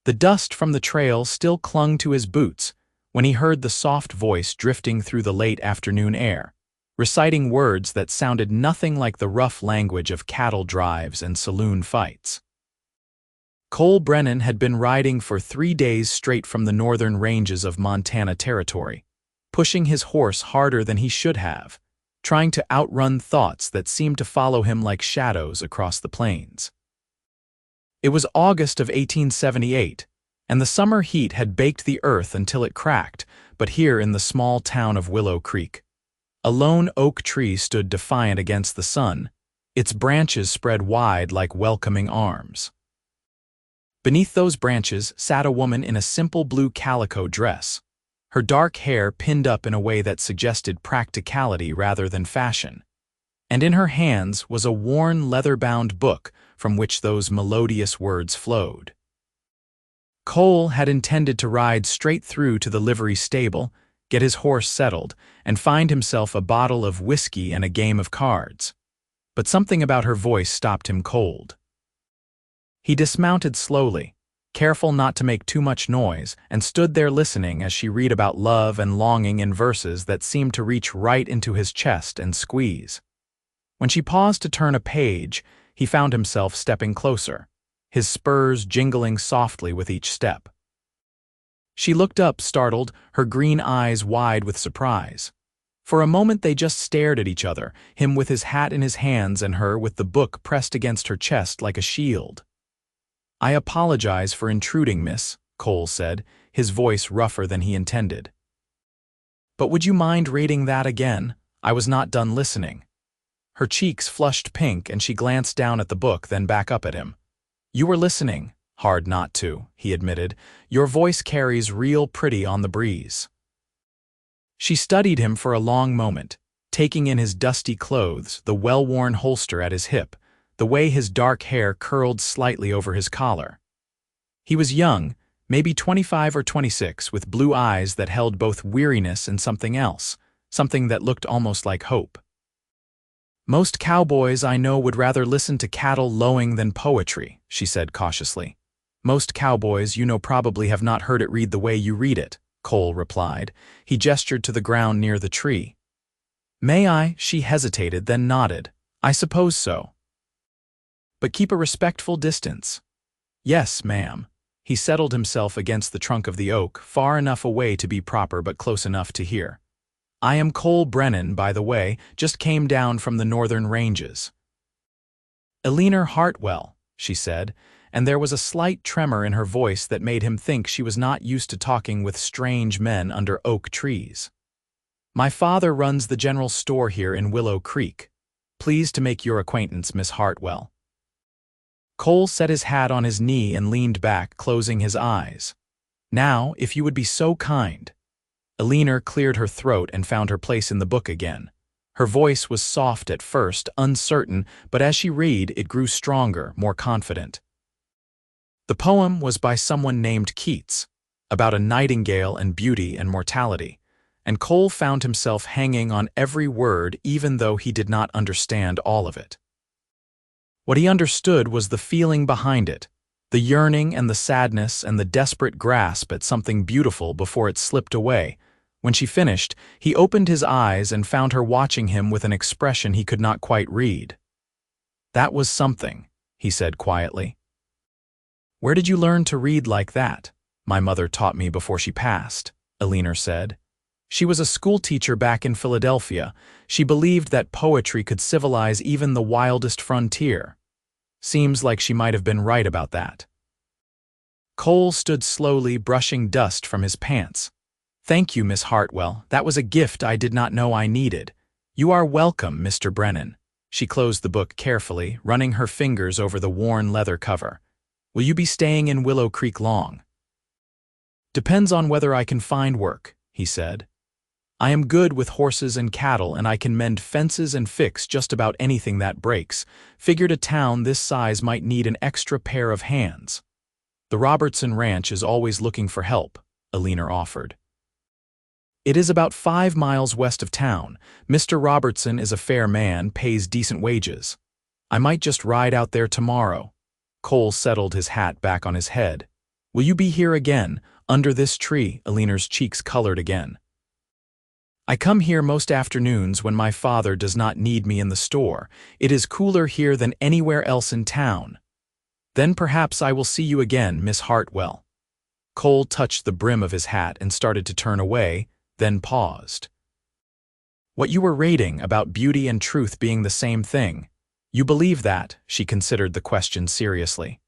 The dust from the trail still clung to his boots when he heard the soft voice drifting through the late afternoon air, reciting words that sounded nothing like the rough language of cattle drives and saloon fights. Cole Brennan had been riding for 3 days straight from the northern ranges of Montana Territory, pushing his horse harder than he should have, trying to outrun thoughts that seemed to follow him like shadows across the plains. It was August of 1878, and the summer heat had baked the earth until it cracked, but here in the small town of Willow Creek, a lone oak tree stood defiant against the sun, its branches spread wide like welcoming arms. Beneath those branches sat a woman in a simple blue calico dress, her dark hair pinned up in a way that suggested practicality rather than fashion, and in her hands was a worn leather-bound book from which those melodious words flowed. Cole had intended to ride straight through to the livery stable, get his horse settled, and find himself a bottle of whiskey and a game of cards. But something about her voice stopped him cold. He dismounted slowly, careful not to make too much noise, and stood there listening as she read about love and longing in verses that seemed to reach right into his chest and squeeze. When she paused to turn a page, he found himself stepping closer, his spurs jingling softly with each step. She looked up, startled, her green eyes wide with surprise. For a moment they just stared at each other, him with his hat in his hands and her with the book pressed against her chest like a shield. "I apologize for intruding, miss," Cole said, his voice rougher than he intended. "But would you mind reading that again? I was not done listening." Her cheeks flushed pink and she glanced down at the book, then back up at him. "You were listening. Hard not to," he admitted. "Your voice carries real pretty on the breeze." She studied him for a long moment, taking in his dusty clothes, the well-worn holster at his hip, the way his dark hair curled slightly over his collar. He was young, maybe 25 or 26, with blue eyes that held both weariness and something else, something that looked almost like hope. "Most cowboys I know would rather listen to cattle lowing than poetry," she said cautiously. "Most cowboys you know probably have not heard it read the way you read it," Cole replied. He gestured to the ground near the tree. "May I?" She hesitated, then nodded. "I suppose so. But keep a respectful distance." "Yes, ma'am." He settled himself against the trunk of the oak, far enough away to be proper but close enough to hear. "I am Cole Brennan, by the way, just came down from the northern ranges." "Eleanor Hartwell," she said, and there was a slight tremor in her voice that made him think she was not used to talking with strange men under oak trees. "My father runs the general store here in Willow Creek. Pleased to make your acquaintance, Miss Hartwell." Cole set his hat on his knee and leaned back, closing his eyes. "Now, if you would be so kind." Eleanor cleared her throat and found her place in the book again. Her voice was soft at first, uncertain, but as she read, it grew stronger, more confident. The poem was by someone named Keats, about a nightingale and beauty and mortality, and Cole found himself hanging on every word even though he did not understand all of it. What he understood was the feeling behind it, the yearning and the sadness and the desperate grasp at something beautiful before it slipped away. When she finished, he opened his eyes and found her watching him with an expression he could not quite read. "That was something," he said quietly. "Where did you learn to read like that?" "My mother taught me before she passed," Eleanor said. "She was a schoolteacher back in Philadelphia. She believed that poetry could civilize even the wildest frontier. Seems like she might have been right about that." Cole stood slowly, brushing dust from his pants. "Thank you, Miss Hartwell. That was a gift I did not know I needed. You are welcome, Mr. Brennan." She closed the book carefully, running her fingers over the worn leather cover. "Will you be staying in Willow Creek long?" "Depends on whether I can find work," he said. "I am good with horses and cattle, and I can mend fences and fix just about anything that breaks. Figured a town this size might need an extra pair of hands." "The Robertson Ranch is always looking for help," Eleanor offered. "It is about 5 miles west of town. Mr. Robertson is a fair man, pays decent wages. I might just ride out there tomorrow." Cole settled his hat back on his head. Will you be here again, under this tree?" Eleanor's cheeks colored again. "I come here most afternoons when my father does not need me in the store. It is cooler here than anywhere else in town." "Then perhaps I will see you again, Miss Hartwell." Cole touched the brim of his hat and started to turn away, then paused. "What you were rating about beauty and truth being the same thing, you believe that?" She considered the question seriously.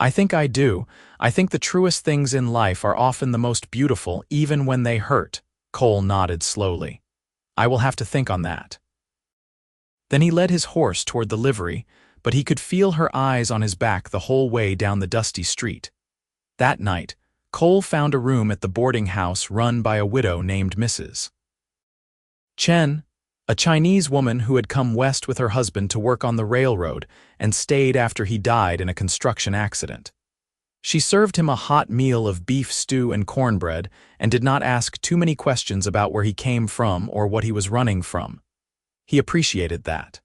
"I think I do. I think the truest things in life are often the most beautiful, even when they hurt." Cole nodded slowly. "I will have to think on that." Then he led his horse toward the livery, but he could feel her eyes on his back the whole way down the dusty street. That night, Cole found a room at the boarding house run by a widow named Mrs. Chen, a Chinese woman who had come west with her husband to work on the railroad and stayed after he died in a construction accident. She served him a hot meal of beef stew and cornbread and did not ask too many questions about where he came from or what he was running from. He appreciated that.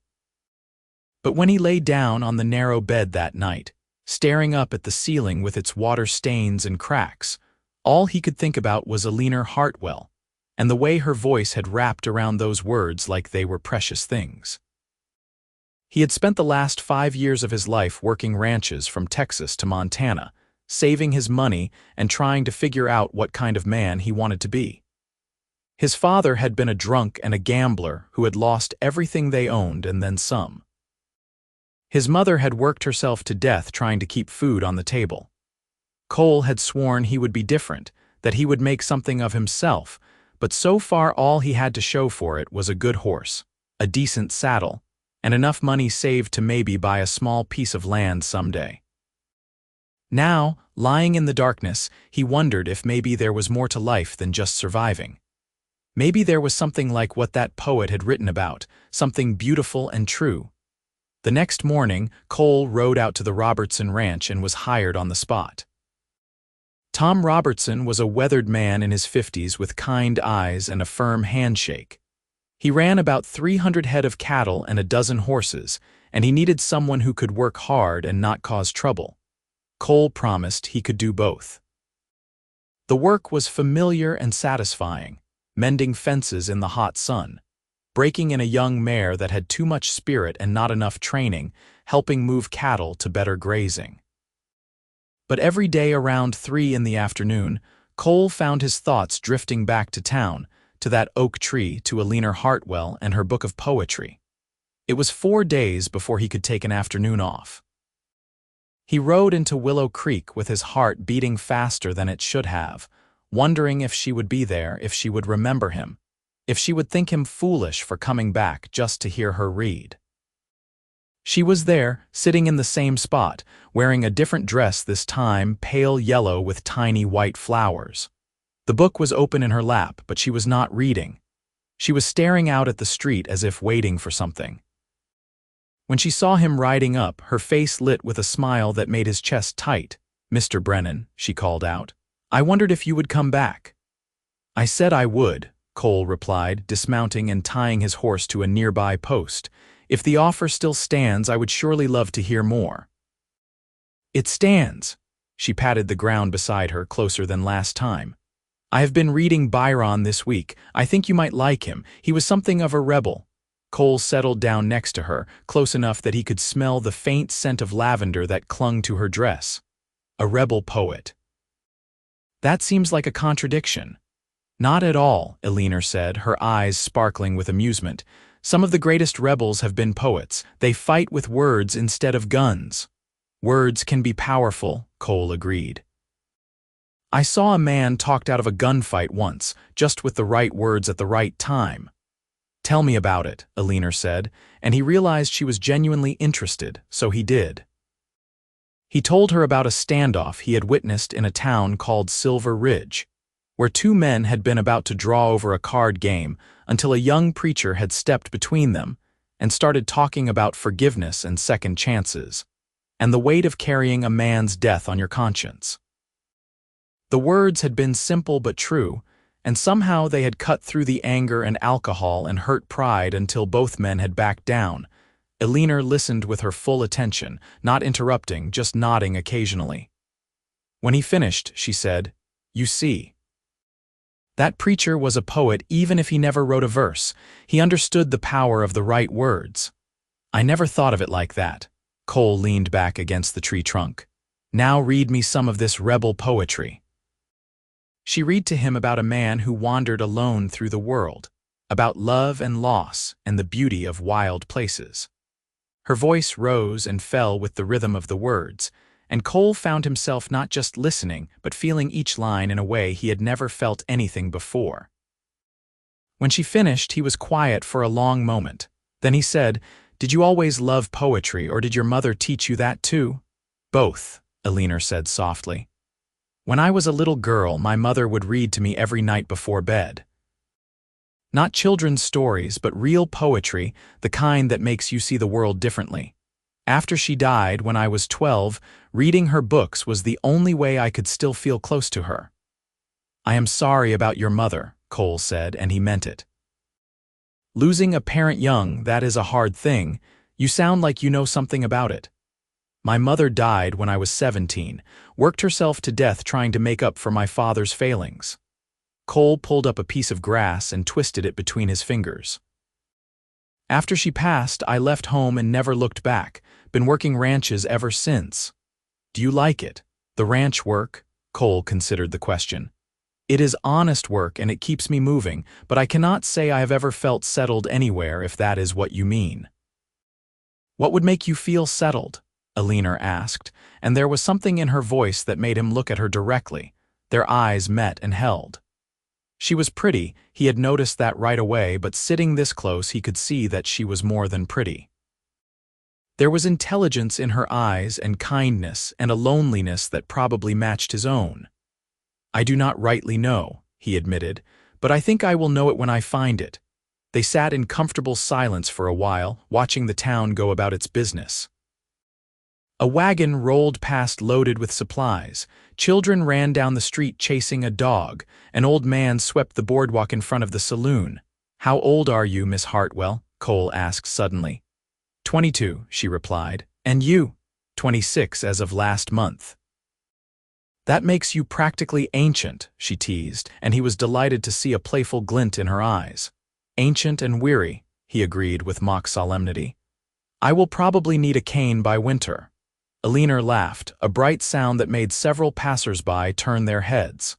But when he lay down on the narrow bed that night, staring up at the ceiling with its water stains and cracks, all he could think about was Eleanor Hartwell, and the way her voice had wrapped around those words like they were precious things. He had spent the last 5 years of his life working ranches from Texas to Montana, saving his money and trying to figure out what kind of man he wanted to be. His father had been a drunk and a gambler who had lost everything they owned and then some. His mother had worked herself to death trying to keep food on the table. Cole had sworn he would be different, that he would make something of himself, but so far all he had to show for it was a good horse, a decent saddle, and enough money saved to maybe buy a small piece of land someday. Now, lying in the darkness, he wondered if maybe there was more to life than just surviving. Maybe there was something like what that poet had written about, something beautiful and true. The next morning, Cole rode out to the Robertson Ranch and was hired on the spot. Tom Robertson was a weathered man in his 50s with kind eyes and a firm handshake. He ran about 300 head of cattle and a dozen horses, and he needed someone who could work hard and not cause trouble. Cole promised he could do both. The work was familiar and satisfying, mending fences in the hot sun, breaking in a young mare that had too much spirit and not enough training, helping move cattle to better grazing. But every day around 3 in the afternoon, Cole found his thoughts drifting back to town, to that oak tree, to Eleanor Hartwell and her book of poetry. It was 4 days before he could take an afternoon off. He rode into Willow Creek with his heart beating faster than it should have, wondering if she would be there, if she would remember him, if she would think him foolish for coming back just to hear her read. She was there, sitting in the same spot, wearing a different dress this time, pale yellow with tiny white flowers. The book was open in her lap, but she was not reading. She was staring out at the street as if waiting for something. When she saw him riding up, her face lit with a smile that made his chest tight. "Mr. Brennan," she called out, "I wondered if you would come back." "I said I would," Cole replied, dismounting and tying his horse to a nearby post. "If the offer still stands, I would surely love to hear more." "It stands." She patted the ground beside her, closer than last time. "I have been reading Byron this week. I think you might like him. He was something of a rebel." Cole settled down next to her, close enough that he could smell the faint scent of lavender that clung to her dress. A rebel poet. "That seems like a contradiction." "Not at all," Eleanor said, her eyes sparkling with amusement. "Some of the greatest rebels have been poets. They fight with words instead of guns." "Words can be powerful," Cole agreed. "I saw a man talked out of a gunfight once, just with the right words at the right time." "Tell me about it," Eleanor said, and he realized she was genuinely interested, so he did. He told her about a standoff he had witnessed in a town called Silver Ridge, where 2 men had been about to draw over a card game until a young preacher had stepped between them and started talking about forgiveness and second chances, and the weight of carrying a man's death on your conscience. The words had been simple but true, and somehow they had cut through the anger and alcohol and hurt pride until both men had backed down. Eleanor listened with her full attention, not interrupting, just nodding occasionally. When he finished, she said, "You see. That preacher was a poet even if he never wrote a verse. He understood the power of the right words." "I never thought of it like that." Cole leaned back against the tree trunk. "Now read me some of this rebel poetry." She read to him about a man who wandered alone through the world, about love and loss and the beauty of wild places. Her voice rose and fell with the rhythm of the words, and Cole found himself not just listening but feeling each line in a way he had never felt anything before. When she finished, he was quiet for a long moment. Then he said, "Did you always love poetry, or did your mother teach you that too?" "Both," Eleanor said softly. "When I was a little girl, my mother would read to me every night before bed. Not children's stories, but real poetry, the kind that makes you see the world differently. After she died, when I was 12, reading her books was the only way I could still feel close to her." "I am sorry about your mother," Cole said, and he meant it. "Losing a parent young, that is a hard thing. You sound like you know something about it." "My mother died when I was 17, worked herself to death trying to make up for my father's failings." Cole pulled up a piece of grass and twisted it between his fingers. "After she passed, I left home and never looked back. Been working ranches ever since." "Do you like it?" "The ranch work?" Cole considered the question. "It is honest work and it keeps me moving, but I cannot say I have ever felt settled anywhere, if that is what you mean." "What would make you feel settled?" Eleanor asked, and there was something in her voice that made him look at her directly. Their eyes met and held. She was pretty, he had noticed that right away, but sitting this close he could see that she was more than pretty. There was intelligence in her eyes and kindness and a loneliness that probably matched his own. "I do not rightly know," he admitted, "but I think I will know it when I find it." They sat in comfortable silence for a while, watching the town go about its business. A wagon rolled past loaded with supplies. Children ran down the street chasing a dog. An old man swept the boardwalk in front of the saloon. "How old are you, Miss Hartwell?" Cole asked suddenly. 22, she replied. "And you?" 26 as of last month. "That makes you practically ancient," she teased, and he was delighted to see a playful glint in her eyes. "Ancient and weary," he agreed with mock solemnity. "I will probably need a cane by winter." Eleanor laughed, a bright sound that made several passers-by turn their heads.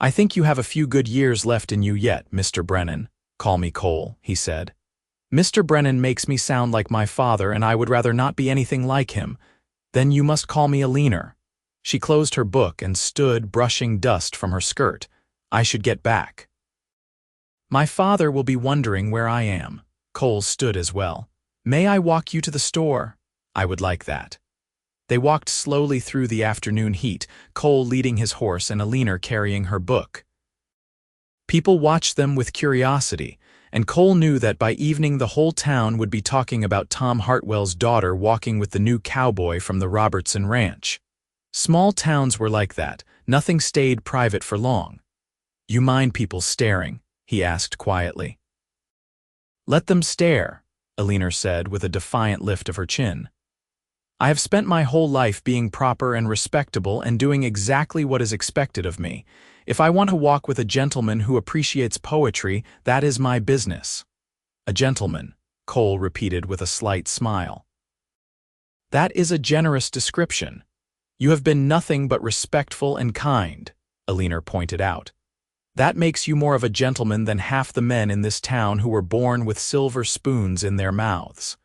"I think you have a few good years left in you yet, Mr. Brennan." "Call me Cole," he said. "Mr. Brennan makes me sound like my father, and I would rather not be anything like him." "Then you must call me Eleanor." She closed her book and stood, brushing dust from her skirt. "I should get back. My father will be wondering where I am." Cole stood as well. "May I walk you to the store?" "I would like that." They walked slowly through the afternoon heat, Cole leading his horse and Eleanor carrying her book. People watched them with curiosity, and Cole knew that by evening the whole town would be talking about Tom Hartwell's daughter walking with the new cowboy from the Robertson Ranch. Small towns were like that, nothing stayed private for long. "You mind people staring?" he asked quietly. "Let them stare," Eleanor said with a defiant lift of her chin. "I have spent my whole life being proper and respectable and doing exactly what is expected of me. If I want to walk with a gentleman who appreciates poetry, that is my business." "A gentleman," Cole repeated with a slight smile. "That is a generous description. You have been nothing but respectful and kind," Eleanor pointed out. "That makes you more of a gentleman than half the men in this town who were born with silver spoons in their mouths."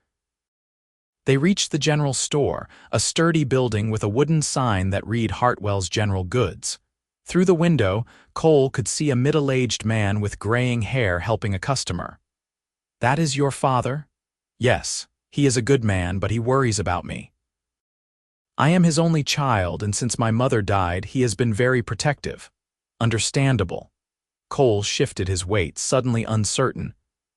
They reached the general store, a sturdy building with a wooden sign that read Hartwell's General Goods. Through the window, Cole could see a middle-aged man with graying hair helping a customer. "That is your father?" "Yes, he is a good man, but he worries about me. I am his only child, and since my mother died, he has been very protective." "Understandable." Cole shifted his weight, suddenly uncertain.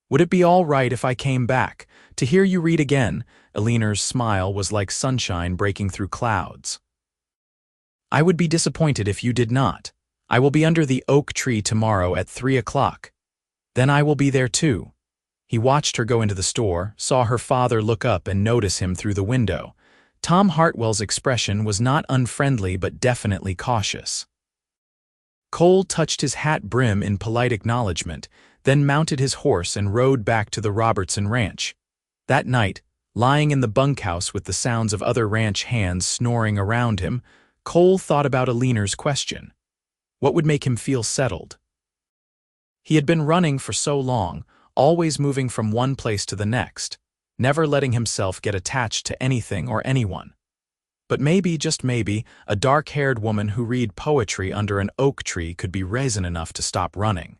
"Would it be all right if I came back? To hear you read again?" Eleanor's smile was like sunshine breaking through clouds. "I would be disappointed if you did not. I will be under the oak tree tomorrow at 3 o'clock. Then I will be there too." He watched her go into the store, saw her father look up and notice him through the window. Tom Hartwell's expression was not unfriendly but definitely cautious. Cole touched his hat brim in polite acknowledgement, then mounted his horse and rode back to the Robertson ranch. That night, lying in the bunkhouse with the sounds of other ranch hands snoring around him, Cole thought about Alina's question. What would make him feel settled? He had been running for so long, always moving from one place to the next, never letting himself get attached to anything or anyone. But maybe, just maybe, a dark-haired woman who read poetry under an oak tree could be reason enough to stop running.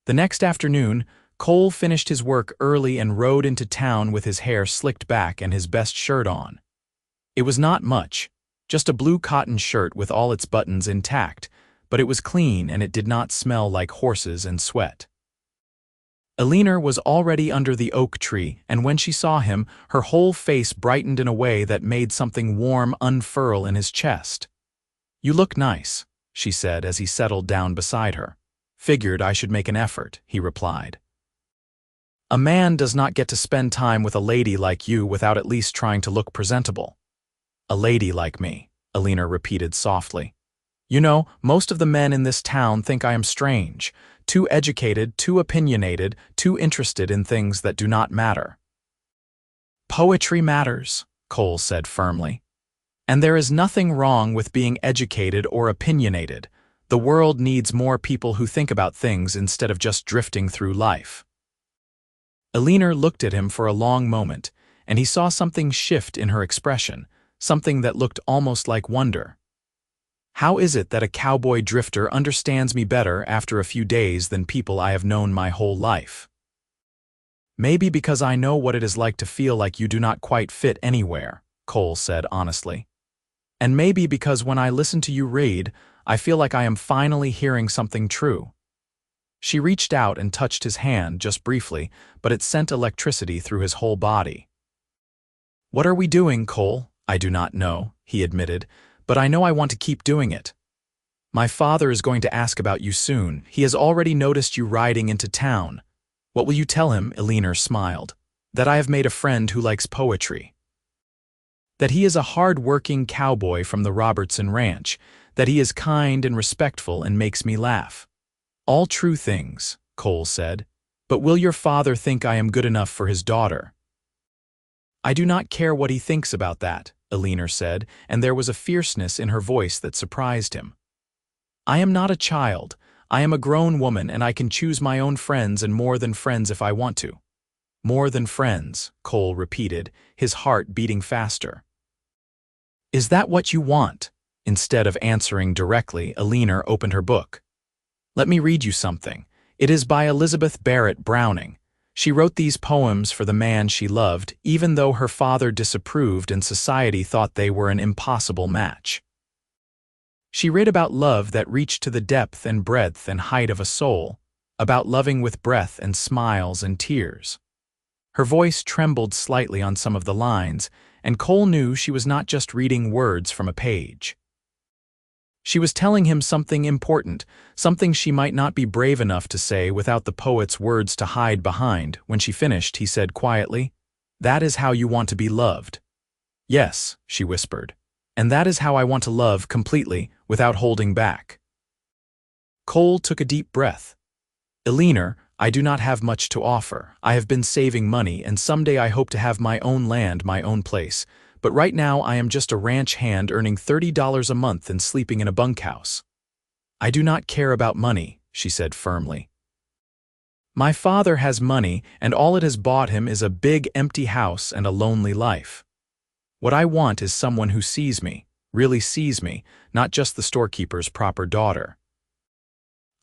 The next afternoon, Cole finished his work early and rode into town with his hair slicked back and his best shirt on. It was not much, just a blue cotton shirt with all its buttons intact, but it was clean and it did not smell like horses and sweat. Alina was already under the oak tree, and when she saw him, her whole face brightened in a way that made something warm unfurl in his chest. "You look nice," she said as he settled down beside her. "Figured I should make an effort," he replied. "A man does not get to spend time with a lady like you without at least trying to look presentable." "A lady like me," Alina repeated softly. "You know, most of the men in this town think I am strange, too educated, too opinionated, too interested in things that do not matter." "Poetry matters," Cole said firmly. "And there is nothing wrong with being educated or opinionated. The world needs more people who think about things instead of just drifting through life." Alina looked at him for a long moment, and he saw something shift in her expression, something that looked almost like wonder. "How is it that a cowboy drifter understands me better after a few days than people I have known my whole life?" "Maybe because I know what it is like to feel like you do not quite fit anywhere," Cole said honestly. "And maybe because when I listen to you read, I feel like I am finally hearing something true." She reached out and touched his hand just briefly, but it sent electricity through his whole body. "What are we doing, Cole?" "I do not know," he admitted, "but I know I want to keep doing it. My father is going to ask about you soon. He has already noticed you riding into town." "What will you tell him?" Alina smiled. "That I have made a friend who likes poetry. That he is a hard-working cowboy from the Robertson ranch. That he is kind and respectful and makes me laugh." "All true things," Cole said. "But will your father think I am good enough for his daughter?" "I do not care what he thinks about that," Alina said, and there was a fierceness in her voice that surprised him. "I am not a child. I am a grown woman and I can choose my own friends and more than friends if I want to." "More than friends," Cole repeated, his heart beating faster. "Is that what you want?" Instead of answering directly, Alina opened her book. "Let me read you something. It is by Elizabeth Barrett Browning. She wrote these poems for the man she loved, even though her father disapproved and society thought they were an impossible match. She read about love that reached to the depth and breadth and height of a soul, about loving with breath and smiles and tears." Her voice trembled slightly on some of the lines, and Cole knew she was not just reading words from a page. She was telling him something important, something she might not be brave enough to say without the poet's words to hide behind. When she finished, he said quietly, "That is how you want to be loved." "Yes," she whispered, "and that is how I want to love completely, without holding back." Cole took a deep breath. "Alina, I do not have much to offer. I have been saving money, and someday I hope to have my own land, my own place. But right now I am just a ranch hand earning $30 a month and sleeping in a bunkhouse." "I do not care about money," she said firmly. "My father has money, and all it has bought him is a big empty house and a lonely life. What I want is someone who sees me, really sees me, not just the storekeeper's proper daughter.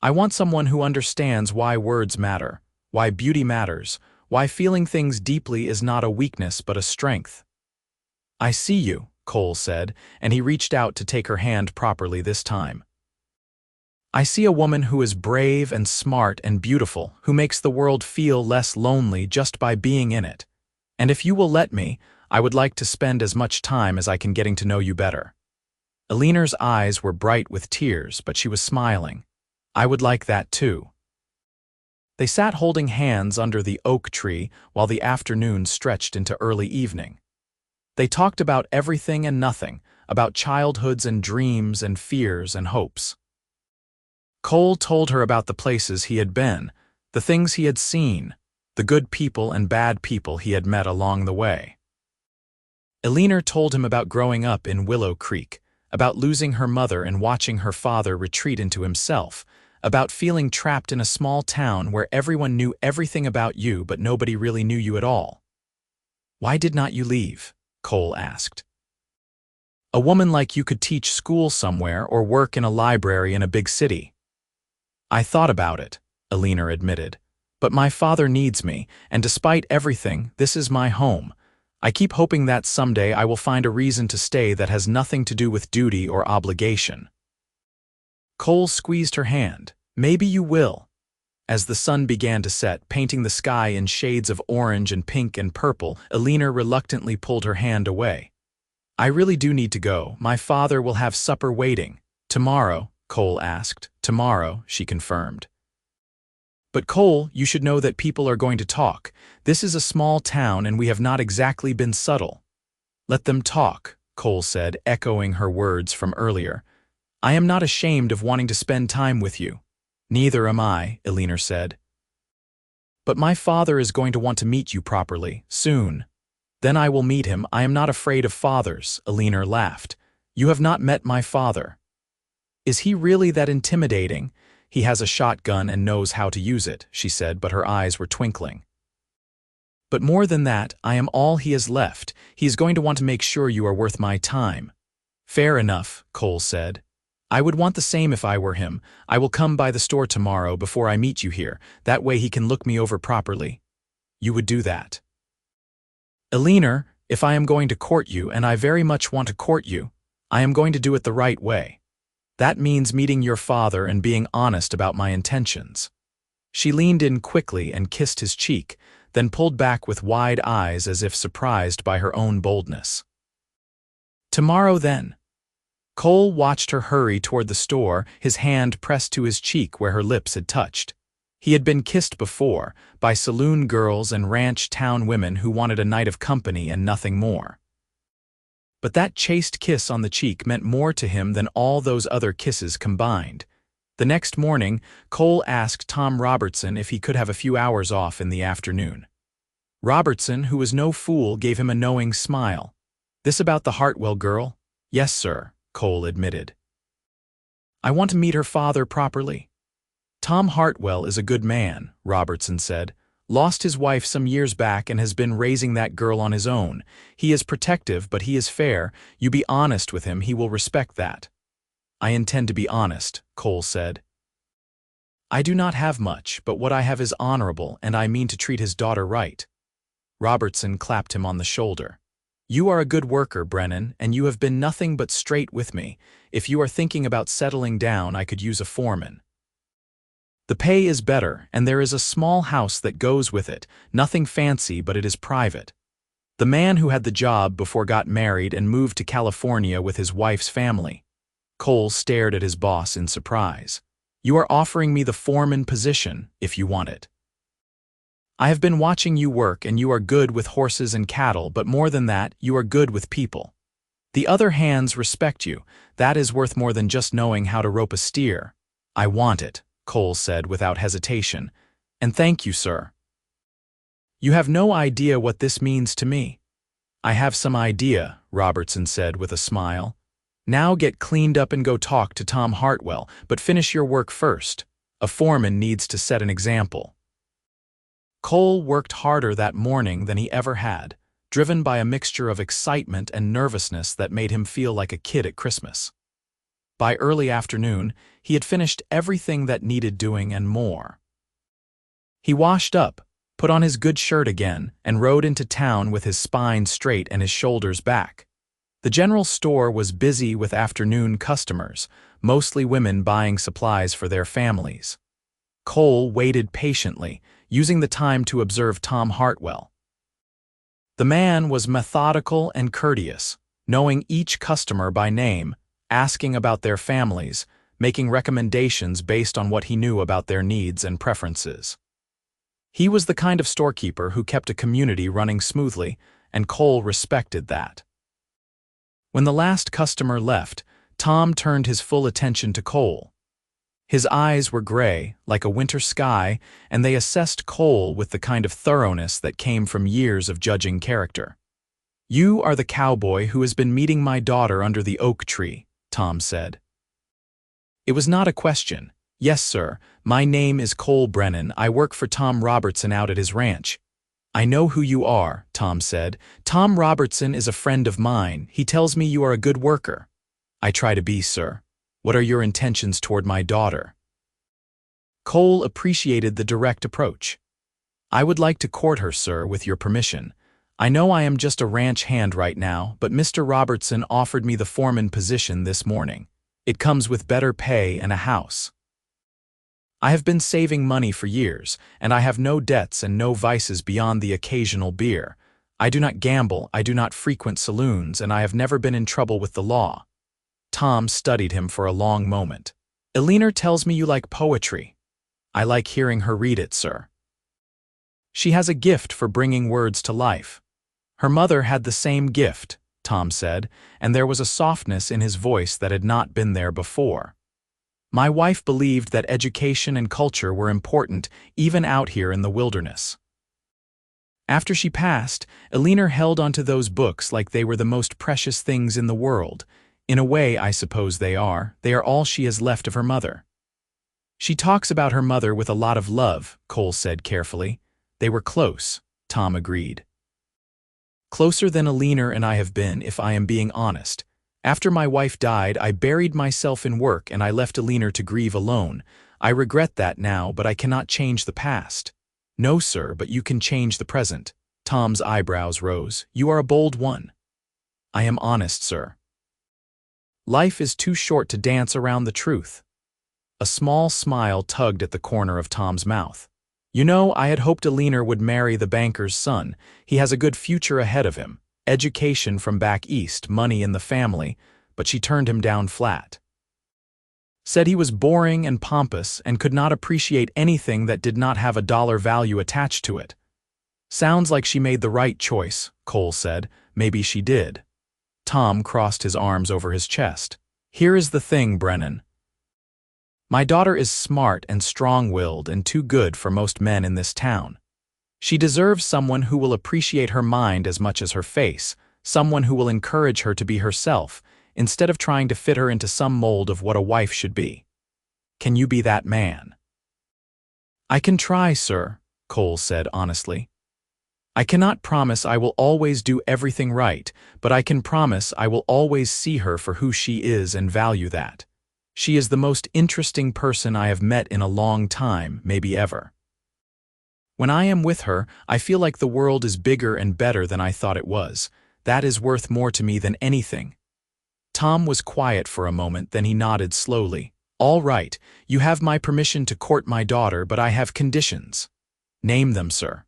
I want someone who understands why words matter, why beauty matters, why feeling things deeply is not a weakness but a strength." "I see you," Cole said, and he reached out to take her hand properly this time. "I see a woman who is brave and smart and beautiful, who makes the world feel less lonely just by being in it. And if you will let me, I would like to spend as much time as I can getting to know you better." Alina's eyes were bright with tears, but she was smiling. "I would like that too." They sat holding hands under the oak tree while the afternoon stretched into early evening. They talked about everything and nothing, about childhoods and dreams and fears and hopes. Cole told her about the places he had been, the things he had seen, the good people and bad people he had met along the way. Eleanor told him about growing up in Willow Creek, about losing her mother and watching her father retreat into himself, about feeling trapped in a small town where everyone knew everything about you but nobody really knew you at all. "Why did not you leave?" Cole asked. "A woman like you could teach school somewhere or work in a library in a big city." "I thought about it," Eleanor admitted, "but my father needs me, and despite everything, this is my home. I keep hoping that someday I will find a reason to stay that has nothing to do with duty or obligation." Cole squeezed her hand. "Maybe you will." As the sun began to set, painting the sky in shades of orange and pink and purple, Eleanor reluctantly pulled her hand away. "I really do need to go. My father will have supper waiting." "Tomorrow?" Cole asked. "Tomorrow," she confirmed. "But Cole, you should know that people are going to talk. This is a small town and we have not exactly been subtle." "Let them talk," Cole said, echoing her words from earlier. "I am not ashamed of wanting to spend time with you." "Neither am I," Eleanor said. "But my father is going to want to meet you properly, soon." "Then I will meet him. I am not afraid of fathers," Eleanor laughed. "You have not met my father." "Is he really that intimidating?" "He has a shotgun and knows how to use it," she said, but her eyes were twinkling. "But more than that, I am all he has left. He is going to want to make sure you are worth my time." "Fair enough," Cole said. "I would want the same if I were him. I will come by the store tomorrow before I meet you here. That way he can look me over properly." "You would do that?" "Eleanor, if I am going to court you, and I very much want to court you, I am going to do it the right way. That means meeting your father and being honest about my intentions." She leaned in quickly and kissed his cheek, then pulled back with wide eyes as if surprised by her own boldness. "Tomorrow, then." Cole watched her hurry toward the store, his hand pressed to his cheek where her lips had touched. He had been kissed before, by saloon girls and ranch town women who wanted a night of company and nothing more. But that chaste kiss on the cheek meant more to him than all those other kisses combined. The next morning, Cole asked Tom Robertson if he could have a few hours off in the afternoon. Robertson, who was no fool, gave him a knowing smile. "This about the Hartwell girl?" "Yes, sir," Cole admitted. "I want to meet her father properly." "Tom Hartwell is a good man," Robertson said. "Lost his wife some years back and has been raising that girl on his own. He is protective, but he is fair. You be honest with him, he will respect that." "I intend to be honest," Cole said. "I do not have much, but what I have is honorable, and I mean to treat his daughter right." Robertson clapped him on the shoulder. "You are a good worker, Brennan, and you have been nothing but straight with me. If you are thinking about settling down, I could use a foreman. The pay is better, and there is a small house that goes with it, nothing fancy, but it is private. The man who had the job before got married and moved to California with his wife's family." Cole stared at his boss in surprise. "You are offering me the foreman position, if you want it." "I have been watching you work, and you are good with horses and cattle, but more than that, you are good with people. The other hands respect you. That is worth more than just knowing how to rope a steer." "I want it," Cole said without hesitation. "And thank you, sir." "You have no idea what this means to me." "I have some idea," Robertson said with a smile. "Now get cleaned up and go talk to Tom Hartwell, but finish your work first. A foreman needs to set an example." Cole worked harder that morning than he ever had, driven by a mixture of excitement and nervousness that made him feel like a kid at Christmas. By early afternoon, he had finished everything that needed doing and more. He washed up, put on his good shirt again, and rode into town with his spine straight and his shoulders back. The general store was busy with afternoon customers, mostly women buying supplies for their families. Cole waited patiently, using the time to observe Tom Hartwell. The man was methodical and courteous, knowing each customer by name, asking about their families, making recommendations based on what he knew about their needs and preferences. He was the kind of storekeeper who kept a community running smoothly, and Cole respected that. When the last customer left, Tom turned his full attention to Cole. His eyes were gray, like a winter sky, and they assessed Cole with the kind of thoroughness that came from years of judging character. "You are the cowboy who has been meeting my daughter under the oak tree," Tom said. It was not a question. "Yes, sir. My name is Cole Brennan. I work for Tom Robertson out at his ranch." "I know who you are," Tom said. "Tom Robertson is a friend of mine. He tells me you are a good worker." "I try to be, sir. What are your intentions toward my daughter?" Cole appreciated the direct approach. "I would like to court her, sir, with your permission. I know I am just a ranch hand right now, but Mr. Robertson offered me the foreman position this morning. It comes with better pay and a house. I have been saving money for years, and I have no debts and no vices beyond the occasional beer. I do not gamble, I do not frequent saloons, and I have never been in trouble with the law." Tom studied him for a long moment. "Eleanor tells me you like poetry." "I like hearing her read it, sir." "She has a gift for bringing words to life." "Her mother had the same gift," Tom said, and there was a softness in his voice that had not been there before. "My wife believed that education and culture were important, even out here in the wilderness. After she passed, Eleanor held onto those books like they were the most precious things in the world. In a way, I suppose they are. They are all she has left of her mother." "She talks about her mother with a lot of love," Cole said carefully. "They were close," Tom agreed. "Closer than Eleanor and I have been, if I am being honest. After my wife died, I buried myself in work and I left Eleanor to grieve alone. I regret that now, but I cannot change the past." "No, sir, but you can change the present." Tom's eyebrows rose. "You are a bold one." "I am honest, sir." "Life is too short to dance around the truth." A small smile tugged at the corner of Tom's mouth. "You know, I had hoped Eleanor would marry the banker's son. He has a good future ahead of him. Education from back east, money in the family, but she turned him down flat. Said he was boring and pompous and could not appreciate anything that did not have a dollar value attached to it." "Sounds like she made the right choice," Cole said. "Maybe she did." Tom crossed his arms over his chest. "Here is the thing, Brennan. My daughter is smart and strong-willed and too good for most men in this town. She deserves someone who will appreciate her mind as much as her face, someone who will encourage her to be herself, instead of trying to fit her into some mold of what a wife should be. Can you be that man?" "I can try, sir," Cole said honestly. "I cannot promise I will always do everything right, but I can promise I will always see her for who she is and value that. She is the most interesting person I have met in a long time, maybe ever. When I am with her, I feel like the world is bigger and better than I thought it was. That is worth more to me than anything." Tom was quiet for a moment, then he nodded slowly. "All right, you have my permission to court my daughter, but I have conditions." "Name them, sir."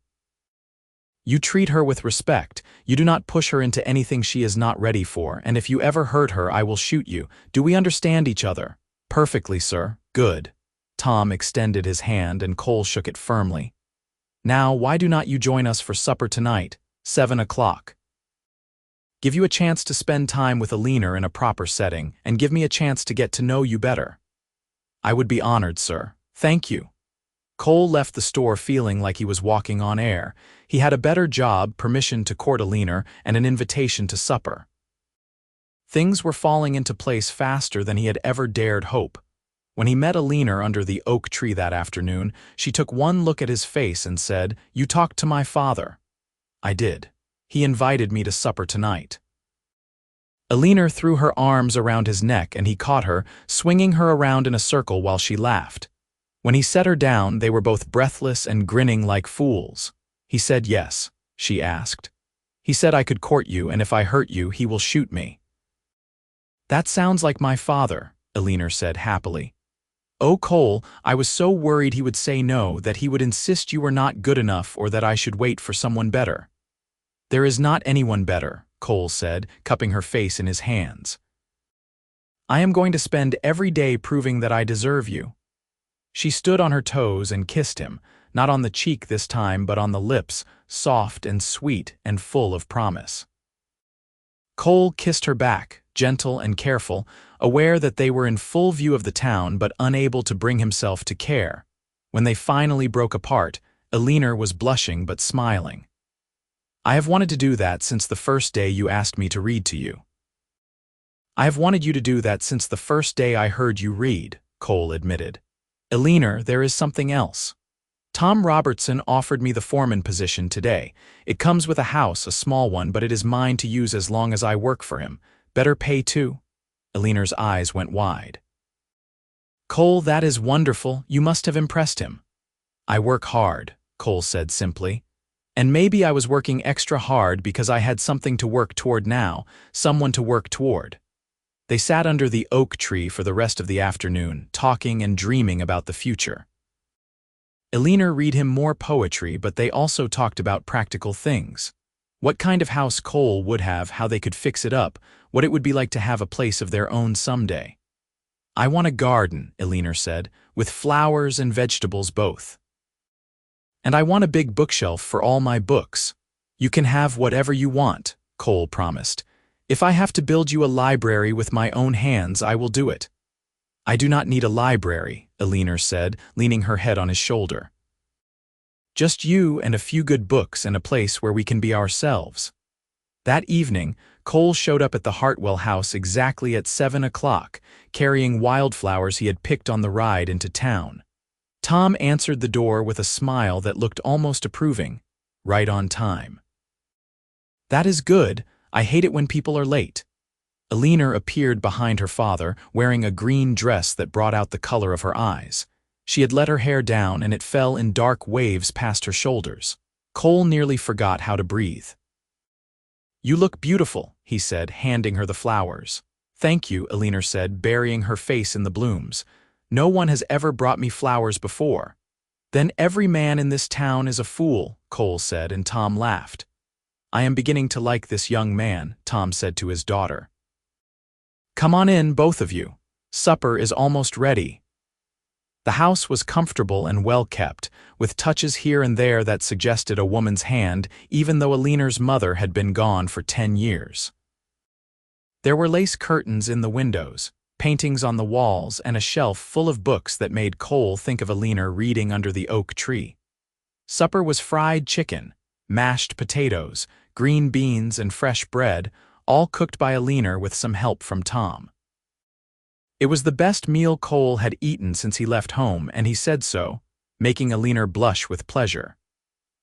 "You treat her with respect. You do not push her into anything she is not ready for, and if you ever hurt her, I will shoot you. Do we understand each other?" "Perfectly, sir." "Good." Tom extended his hand and Cole shook it firmly. "Now, why do not you join us for supper tonight, 7 o'clock? Give you a chance to spend time with Eleanor in a proper setting, and give me a chance to get to know you better." "I would be honored, sir. Thank you." Cole left the store feeling like he was walking on air. He had a better job, permission to court Eleanor, and an invitation to supper. Things were falling into place faster than he had ever dared hope. When he met Eleanor under the oak tree that afternoon, she took one look at his face and said, "You talked to my father." "I did. He invited me to supper tonight." Eleanor threw her arms around his neck and he caught her, swinging her around in a circle while she laughed. When he set her down, they were both breathless and grinning like fools. "He said yes," she asked. "He said I could court you, and if I hurt you, he will shoot me." "That sounds like my father," Eleanor said happily. "Oh, Cole, I was so worried he would say no, that he would insist you were not good enough or that I should wait for someone better." "There is not anyone better," Cole said, cupping her face in his hands. "I am going to spend every day proving that I deserve you." She stood on her toes and kissed him, not on the cheek this time but on the lips, soft and sweet and full of promise. Cole kissed her back, gentle and careful, aware that they were in full view of the town but unable to bring himself to care. When they finally broke apart, Elinor was blushing but smiling. "I have wanted to do that since the first day you asked me to read to you." "I have wanted you to do that since the first day I heard you read," Cole admitted. "Elinor, there is something else. Tom Robertson offered me the foreman position today. It comes with a house, a small one, but it is mine to use as long as I work for him. Better pay too." Elinor's eyes went wide. "Cole, that is wonderful. You must have impressed him." "I work hard," Cole said simply. "And maybe I was working extra hard because I had something to work toward now, someone to work toward." They sat under the oak tree for the rest of the afternoon, talking and dreaming about the future. Elinor read him more poetry, but they also talked about practical things. What kind of house Cole would have, how they could fix it up, what it would be like to have a place of their own someday. "I want a garden," Elinor said, "with flowers and vegetables both. And I want a big bookshelf for all my books." "You can have whatever you want," Cole promised. "If I have to build you a library with my own hands, I will do it." "I do not need a library," Elinor said, leaning her head on his shoulder. "Just you and a few good books and a place where we can be ourselves." That evening, Cole showed up at the Hartwell house exactly at 7 o'clock, carrying wildflowers he had picked on the ride into town. Tom answered the door with a smile that looked almost approving. "Right on time." "That is good. I hate it when people are late." Elinor appeared behind her father, wearing a green dress that brought out the color of her eyes. She had let her hair down and it fell in dark waves past her shoulders. Cole nearly forgot how to breathe. "You look beautiful," he said, handing her the flowers. "Thank you," Elinor said, burying her face in the blooms. "No one has ever brought me flowers before." "Then every man in this town is a fool," Cole said, and Tom laughed. "I am beginning to like this young man," Tom said to his daughter. "Come on in, both of you. Supper is almost ready." The house was comfortable and well-kept, with touches here and there that suggested a woman's hand, even though Elinor's mother had been gone for 10 years. There were lace curtains in the windows, paintings on the walls, and a shelf full of books that made Cole think of Elinor reading under the oak tree. Supper was fried chicken, mashed potatoes, green beans, and fresh bread, all cooked by Elinor with some help from Tom. It was the best meal Cole had eaten since he left home, and he said so, making Elinor blush with pleasure.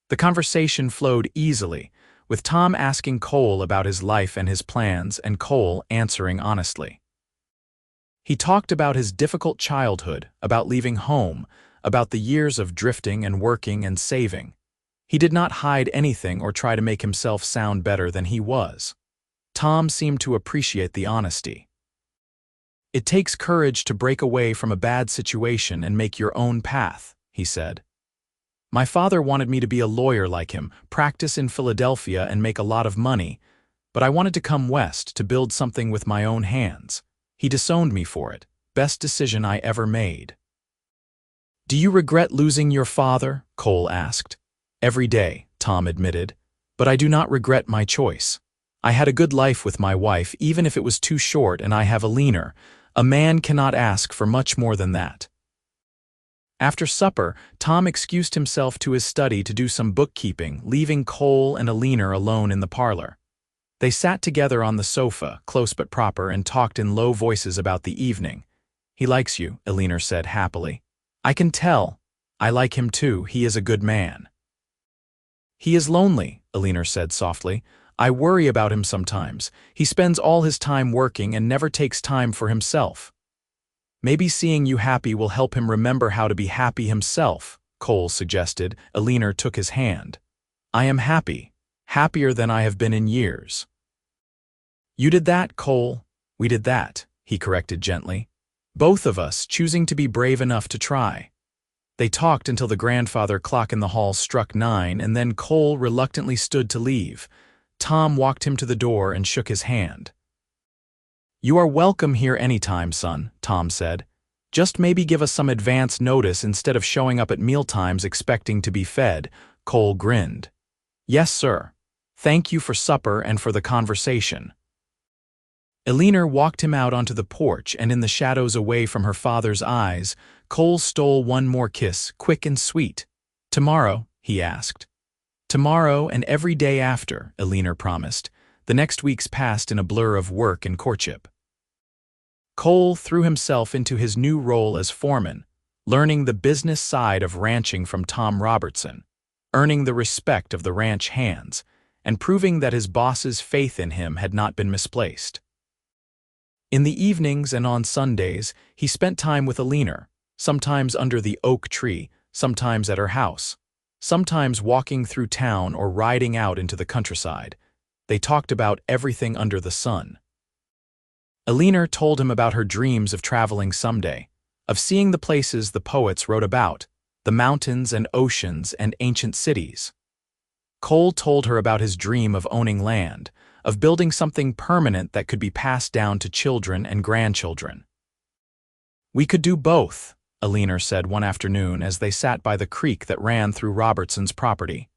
The conversation flowed easily, with Tom asking Cole about his life and his plans, and Cole answering honestly. He talked about his difficult childhood, about leaving home, about the years of drifting and working and saving. He did not hide anything or try to make himself sound better than he was. Tom seemed to appreciate the honesty. "It takes courage to break away from a bad situation and make your own path," he said. "My father wanted me to be a lawyer like him, practice in Philadelphia and make a lot of money, but I wanted to come west to build something with my own hands. He disowned me for it. Best decision I ever made." "Do you regret losing your father?" Cole asked. "Every day," Tom admitted, "but I do not regret my choice. I had a good life with my wife, even if it was too short, and I have Elinor. A man cannot ask for much more than that." After supper, Tom excused himself to his study to do some bookkeeping, leaving Cole and Elinor alone in the parlor. They sat together on the sofa, close but proper, and talked in low voices about the evening. "He likes you," Elinor said happily. "I can tell. I like him too. He is a good man." "He is lonely," Elinor said softly. "I worry about him sometimes. He spends all his time working and never takes time for himself." "Maybe seeing you happy will help him remember how to be happy himself," Cole suggested. Elinor took his hand. "I am happy. Happier than I have been in years." "You did that, Cole." "We did that," he corrected gently. "Both of us, choosing to be brave enough to try." They talked until the grandfather clock in the hall struck 9, and then Cole reluctantly stood to leave. Tom walked him to the door and shook his hand. "You are welcome here anytime, son," Tom said. "Just maybe give us some advance notice instead of showing up at mealtimes expecting to be fed." Cole grinned. "Yes, sir. Thank you for supper and for the conversation." Eleanor walked him out onto the porch, and in the shadows away from her father's eyes, Cole stole one more kiss, quick and sweet. "Tomorrow?" he asked. "Tomorrow and every day after," Eleanor promised. The next weeks passed in a blur of work and courtship. Cole threw himself into his new role as foreman, learning the business side of ranching from Tom Robertson, earning the respect of the ranch hands, and proving that his boss's faith in him had not been misplaced. In the evenings and on Sundays, he spent time with Eleanor, sometimes under the oak tree, sometimes at her house, sometimes walking through town or riding out into the countryside. They talked about everything under the sun. Eleanor told him about her dreams of traveling someday, of seeing the places the poets wrote about, the mountains and oceans and ancient cities. Cole told her about his dream of owning land, of building something permanent that could be passed down to children and grandchildren. "We could do both," Eleanor said one afternoon as they sat by the creek that ran through Robertson's property.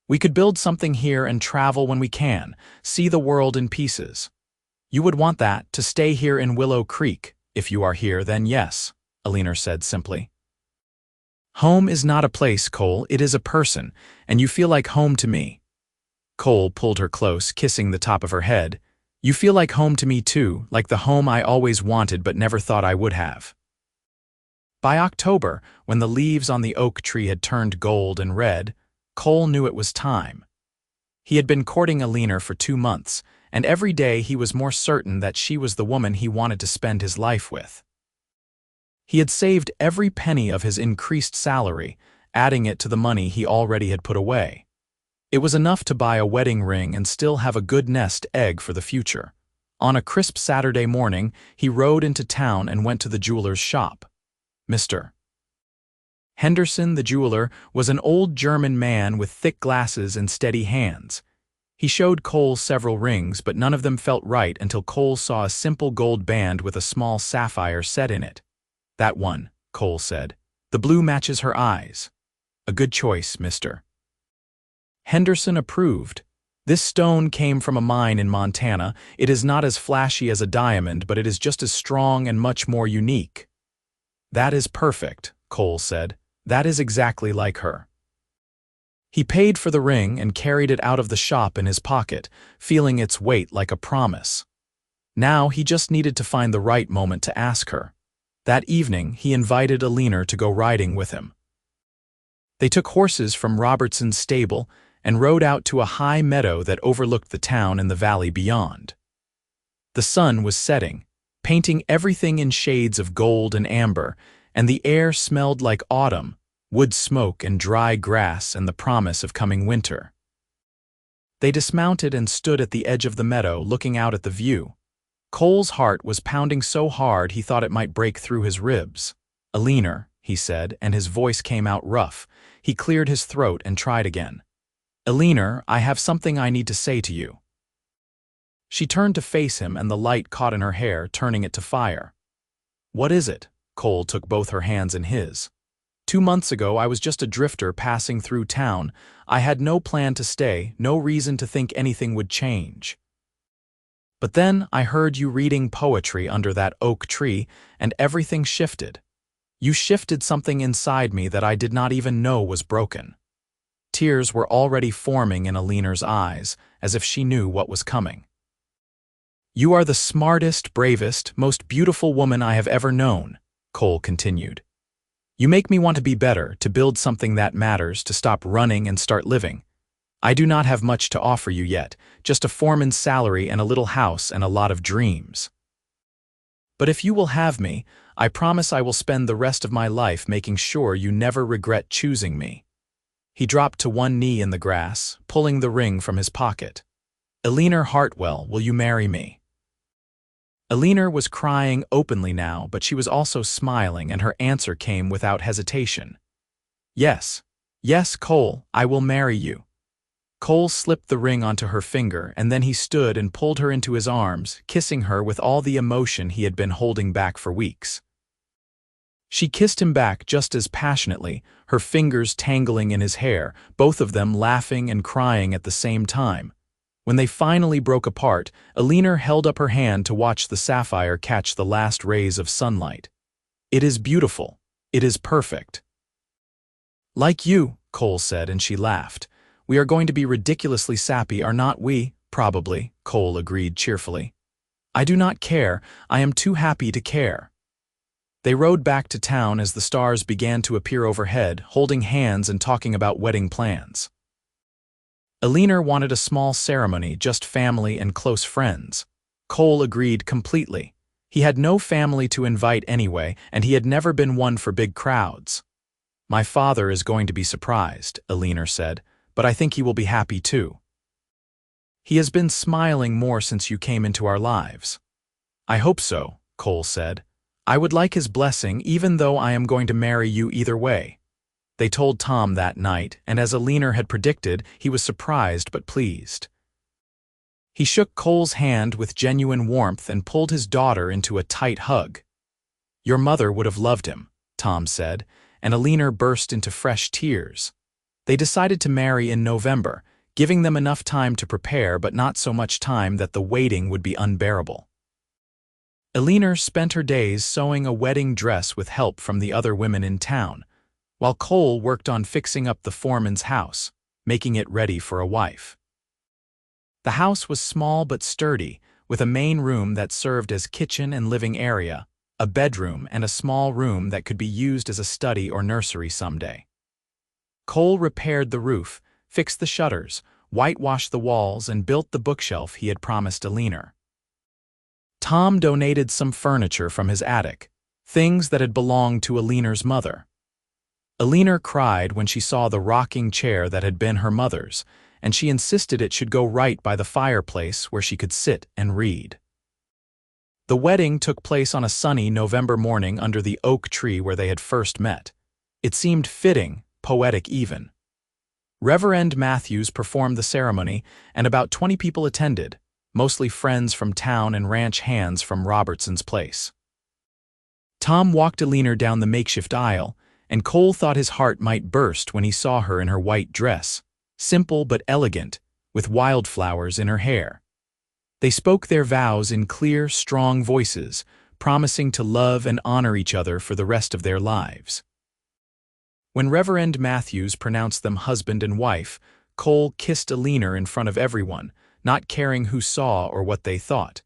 "We could build something here and travel when we can, see the world in pieces. You would want that, to stay here in Willow Creek. If you are here, then yes," Eleanor said simply. "Home is not a place, Cole, it is a person, and you feel like home to me." Cole pulled her close, kissing the top of her head. "You feel like home to me too, like the home I always wanted but never thought I would have." By October, when the leaves on the oak tree had turned gold and red, Cole knew it was time. He had been courting Eleanor for 2 months, and every day he was more certain that she was the woman he wanted to spend his life with. He had saved every penny of his increased salary, adding it to the money he already had put away. It was enough to buy a wedding ring and still have a good nest egg for the future. On a crisp Saturday morning, he rode into town and went to the jeweler's shop. Mr. Henderson, the jeweler, was an old German man with thick glasses and steady hands. He showed Cole several rings, but none of them felt right until Cole saw a simple gold band with a small sapphire set in it. "That one," Cole said. "The blue matches her eyes." "A good choice, mister." Henderson approved. "This stone came from a mine in Montana. It is not as flashy as a diamond, but it is just as strong and much more unique." "That is perfect," Cole said. "That is exactly like her." He paid for the ring and carried it out of the shop in his pocket, feeling its weight like a promise. Now he just needed to find the right moment to ask her. That evening, he invited Eleanor to go riding with him. They took horses from Robertson's stable and rode out to a high meadow that overlooked the town and the valley beyond. The sun was setting, painting everything in shades of gold and amber, and the air smelled like autumn, wood smoke and dry grass and the promise of coming winter. They dismounted and stood at the edge of the meadow looking out at the view. Cole's heart was pounding so hard he thought it might break through his ribs. "Eleanor," he said, and his voice came out rough. He cleared his throat and tried again. "Eleanor, I have something I need to say to you." She turned to face him and the light caught in her hair, turning it to fire. "What is it?" Cole took both her hands in his. 2 months ago, I was just a drifter passing through town. I had no plan to stay, no reason to think anything would change. But then I heard you reading poetry under that oak tree, and everything shifted. You shifted something inside me that I did not even know was broken." Tears were already forming in Eleanor's eyes, as if she knew what was coming. "You are the smartest, bravest, most beautiful woman I have ever known," Cole continued. "You make me want to be better, to build something that matters, to stop running and start living. I do not have much to offer you yet, just a foreman's salary and a little house and a lot of dreams. But if you will have me, I promise I will spend the rest of my life making sure you never regret choosing me." He dropped to one knee in the grass, pulling the ring from his pocket. "Eleanor Hartwell, will you marry me?" Eleanor was crying openly now, but she was also smiling, and her answer came without hesitation. "Yes. Yes, Cole, I will marry you." Cole slipped the ring onto her finger, and then he stood and pulled her into his arms, kissing her with all the emotion he had been holding back for weeks. She kissed him back just as passionately, her fingers tangling in his hair, both of them laughing and crying at the same time. When they finally broke apart, Alina held up her hand to watch the sapphire catch the last rays of sunlight. "It is beautiful. It is perfect." "Like you," Cole said, and she laughed. "We are going to be ridiculously sappy, are not we?" "Probably," Cole agreed cheerfully. "I do not care. I am too happy to care." They rode back to town as the stars began to appear overhead, holding hands and talking about wedding plans. Alina wanted a small ceremony, just family and close friends. Cole agreed completely. He had no family to invite anyway, and he had never been one for big crowds. "My father is going to be surprised," Alina said, "but I think he will be happy too. He has been smiling more since you came into our lives." "I hope so," Cole said. "I would like his blessing even though I am going to marry you either way." They told Tom that night, and as Alina had predicted, he was surprised but pleased. He shook Cole's hand with genuine warmth and pulled his daughter into a tight hug. "Your mother would have loved him," Tom said, and Alina burst into fresh tears. They decided to marry in November, giving them enough time to prepare but not so much time that the waiting would be unbearable. Alina spent her days sewing a wedding dress with help from the other women in town, while Cole worked on fixing up the foreman's house, making it ready for a wife. The house was small but sturdy, with a main room that served as kitchen and living area, a bedroom, and a small room that could be used as a study or nursery someday. Cole repaired the roof, fixed the shutters, whitewashed the walls, and built the bookshelf he had promised Alina. Tom donated some furniture from his attic, things that had belonged to Alina's mother. Alina cried when she saw the rocking chair that had been her mother's, and she insisted it should go right by the fireplace where she could sit and read. The wedding took place on a sunny November morning under the oak tree where they had first met. It seemed fitting, poetic even. Reverend Matthews performed the ceremony, and about 20 people attended, mostly friends from town and ranch hands from Robertson's place. Tom walked Alina down the makeshift aisle, and Cole thought his heart might burst when he saw her in her white dress, simple but elegant, with wildflowers in her hair. They spoke their vows in clear, strong voices, promising to love and honor each other for the rest of their lives. When Reverend Matthews pronounced them husband and wife, Cole kissed Alina in front of everyone, not caring who saw or what they thought.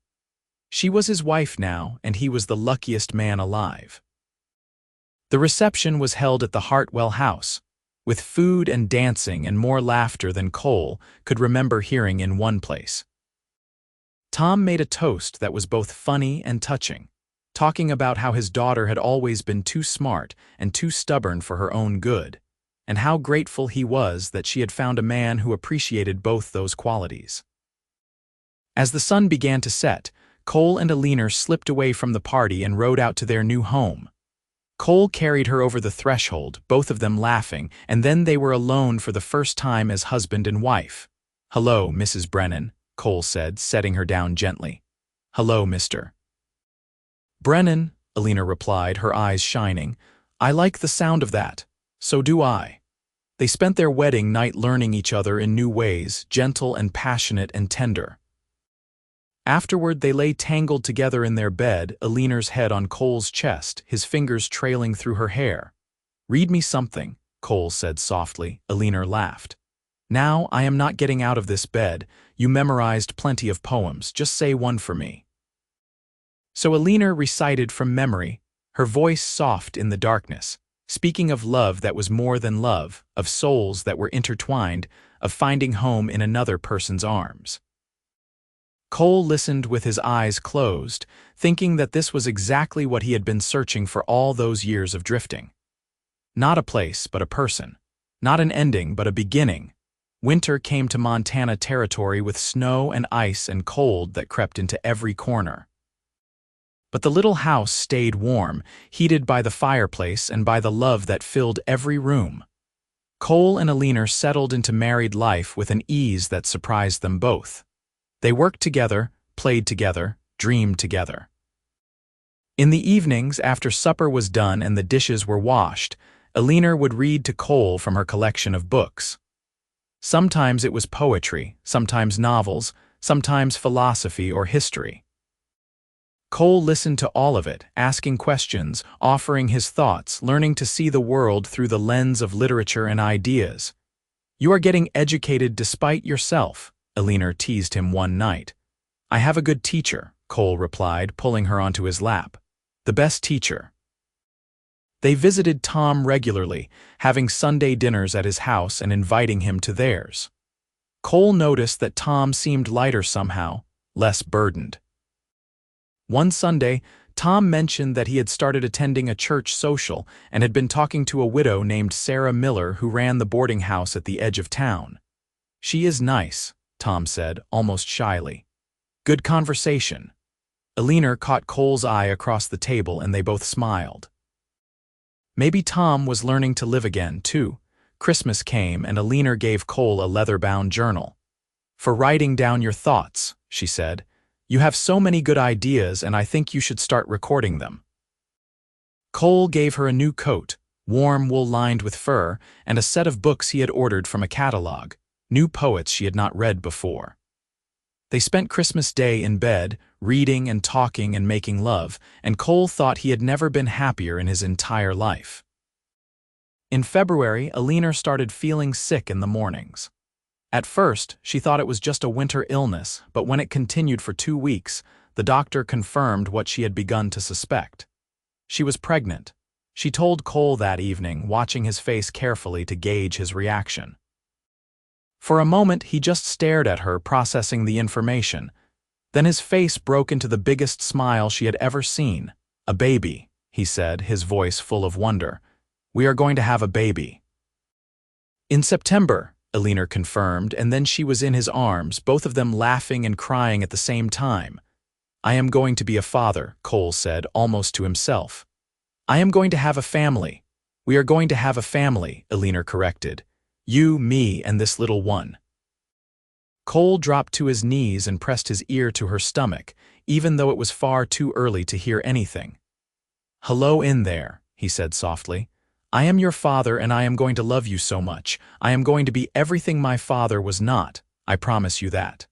She was his wife now, and he was the luckiest man alive. The reception was held at the Hartwell house, with food and dancing and more laughter than Cole could remember hearing in one place. Tom made a toast that was both funny and touching, talking about how his daughter had always been too smart and too stubborn for her own good, and how grateful he was that she had found a man who appreciated both those qualities. As the sun began to set, Cole and Alina slipped away from the party and rode out to their new home. Cole carried her over the threshold, both of them laughing, and then they were alone for the first time as husband and wife. "Hello, Mrs. Brennan," Cole said, setting her down gently. "Hello, Mr. Brennan," Alina replied, her eyes shining. "I like the sound of that. So do I." They spent their wedding night learning each other in new ways, gentle and passionate and tender. Afterward, they lay tangled together in their bed, Alina's head on Cole's chest, his fingers trailing through her hair. "Read me something," Cole said softly. Alina laughed. "Now I am not getting out of this bed. You memorized plenty of poems. Just say one for me." So Alina recited from memory, her voice soft in the darkness, speaking of love that was more than love, of souls that were intertwined, of finding home in another person's arms. Cole listened with his eyes closed, thinking that this was exactly what he had been searching for all those years of drifting. Not a place, but a person. Not an ending, but a beginning. Winter came to Montana territory with snow and ice and cold that crept into every corner. But the little house stayed warm, heated by the fireplace and by the love that filled every room. Cole and Alina settled into married life with an ease that surprised them both. They worked together, played together, dreamed together. In the evenings, after supper was done and the dishes were washed, Alina would read to Cole from her collection of books. Sometimes it was poetry, sometimes novels, sometimes philosophy or history. Cole listened to all of it, asking questions, offering his thoughts, learning to see the world through the lens of literature and ideas. "You are getting educated despite yourself," Alina teased him one night. "I have a good teacher," Cole replied, pulling her onto his lap. "The best teacher." They visited Tom regularly, having Sunday dinners at his house and inviting him to theirs. Cole noticed that Tom seemed lighter somehow, less burdened. One Sunday, Tom mentioned that he had started attending a church social and had been talking to a widow named Sarah Miller who ran the boarding house at the edge of town. "She is nice," Tom said, almost shyly. "Good conversation." Alina caught Cole's eye across the table and they both smiled. Maybe Tom was learning to live again, too. Christmas came and Alina gave Cole a leather-bound journal. "For writing down your thoughts," she said. "You have so many good ideas and I think you should start recording them." Cole gave her a new coat, warm wool lined with fur, and a set of books he had ordered from a catalog, new poets she had not read before. They spent Christmas Day in bed, reading and talking and making love, and Cole thought he had never been happier in his entire life. In February, Alina started feeling sick in the mornings. At first, she thought it was just a winter illness, but when it continued for 2 weeks, the doctor confirmed what she had begun to suspect. She was pregnant. She told Cole that evening, watching his face carefully to gauge his reaction. For a moment, he just stared at her, processing the information. Then his face broke into the biggest smile she had ever seen. "A baby," he said, his voice full of wonder. "We are going to have a baby." "In September," Alina confirmed, and then she was in his arms, both of them laughing and crying at the same time. "I am going to be a father," Cole said, almost to himself. "I am going to have a family." "We are going to have a family," Alina corrected. "You, me, and this little one." Cole dropped to his knees and pressed his ear to her stomach, even though it was far too early to hear anything. "Hello in there," he said softly. "I am your father and I am going to love you so much. I am going to be everything my father was not. I promise you that."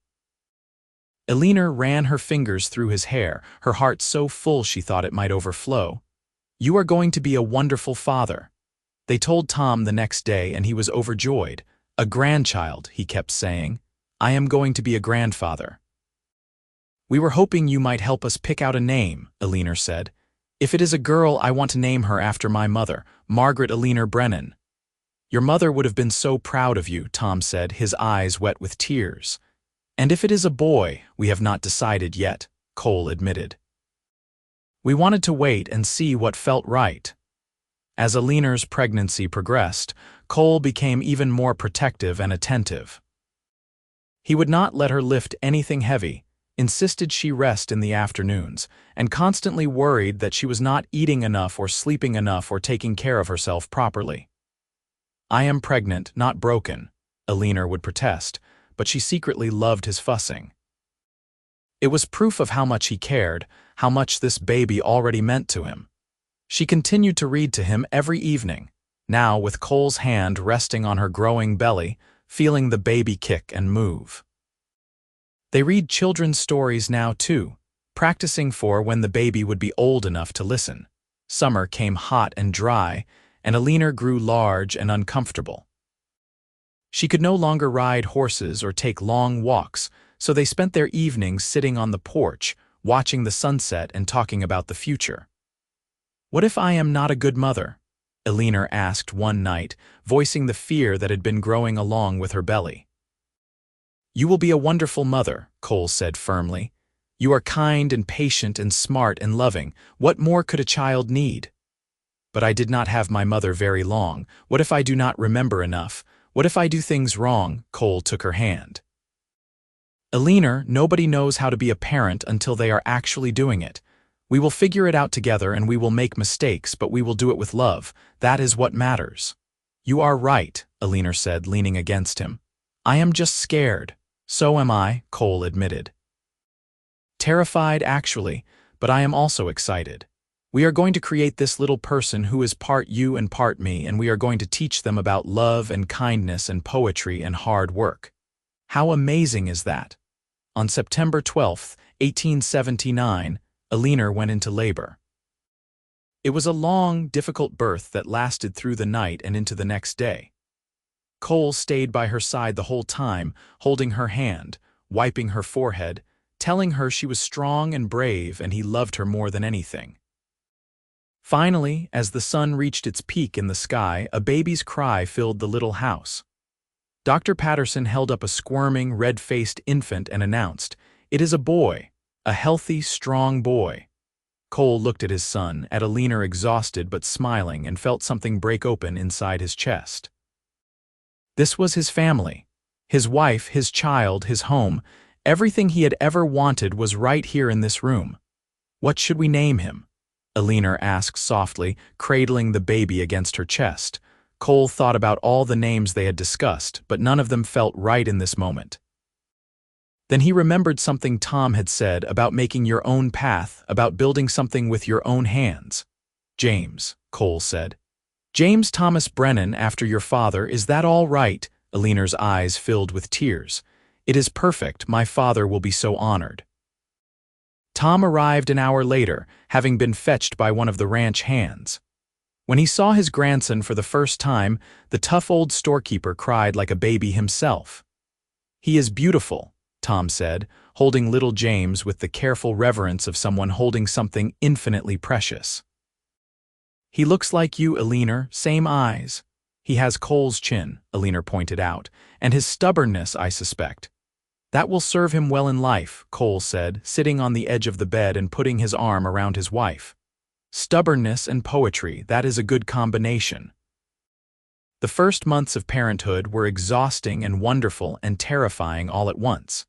Alina ran her fingers through his hair, her heart so full she thought it might overflow. "You are going to be a wonderful father." They told Tom the next day and he was overjoyed. "A grandchild," he kept saying. "I am going to be a grandfather." "We were hoping you might help us pick out a name," Alina said. "If it is a girl, I want to name her after my mother, Margaret Alina Brennan." "Your mother would have been so proud of you," Tom said, his eyes wet with tears. "And if it is a boy, we have not decided yet," Cole admitted. "We wanted to wait and see what felt right." As Alina's pregnancy progressed, Cole became even more protective and attentive. He would not let her lift anything heavy, insisted she rest in the afternoons, and constantly worried that she was not eating enough or sleeping enough or taking care of herself properly. "I am pregnant, not broken," Alina would protest, but she secretly loved his fussing. It was proof of how much he cared, how much this baby already meant to him. She continued to read to him every evening, now with Cole's hand resting on her growing belly, feeling the baby kick and move. They read children's stories now too, practicing for when the baby would be old enough to listen. Summer came hot and dry, and Alina grew large and uncomfortable. She could no longer ride horses or take long walks, so they spent their evenings sitting on the porch, watching the sunset and talking about the future. "What if I am not a good mother?" Alina asked one night, voicing the fear that had been growing along with her belly. "You will be a wonderful mother," Cole said firmly. "You are kind and patient and smart and loving. What more could a child need?" "But I did not have my mother very long. What if I do not remember enough? What if I do things wrong?" Cole took her hand. "Alina, nobody knows how to be a parent until they are actually doing it. We will figure it out together and we will make mistakes, but we will do it with love. That is what matters." "You are right," Alina said, leaning against him. "I am just scared." "So am I," Cole admitted. "Terrified, actually, but I am also excited." We are going to create this little person who is part you and part me, and we are going to teach them about love and kindness and poetry and hard work. How amazing is that? On September 12, 1879, Alina went into labor. It was a long, difficult birth that lasted through the night and into the next day. Cole stayed by her side the whole time, holding her hand, wiping her forehead, telling her she was strong and brave and he loved her more than anything. Finally, as the sun reached its peak in the sky, a baby's cry filled the little house. Dr. Patterson held up a squirming, red-faced infant and announced, "It is a boy, a healthy, strong boy." Cole looked at his son, at Alina exhausted but smiling, and felt something break open inside his chest. This was his family. His wife, his child, his home. Everything he had ever wanted was right here in this room. "What should we name him?" Alina asked softly, cradling the baby against her chest. Cole thought about all the names they had discussed, but none of them felt right in this moment. Then he remembered something Tom had said about making your own path, about building something with your own hands. "James," Cole said. "James Thomas Brennan, after your father, is that all right?" Alina's eyes filled with tears. "It is perfect. My father will be so honored." Tom arrived an hour later, having been fetched by one of the ranch hands. When he saw his grandson for the first time, the tough old storekeeper cried like a baby himself. "He is beautiful," Tom said, holding little James with the careful reverence of someone holding something infinitely precious. "He looks like you, Alina, same eyes." "He has Cole's chin," Alina pointed out, "and his stubbornness, I suspect." "That will serve him well in life," Cole said, sitting on the edge of the bed and putting his arm around his wife. "Stubbornness and poetry, that is a good combination." The first months of parenthood were exhausting and wonderful and terrifying all at once.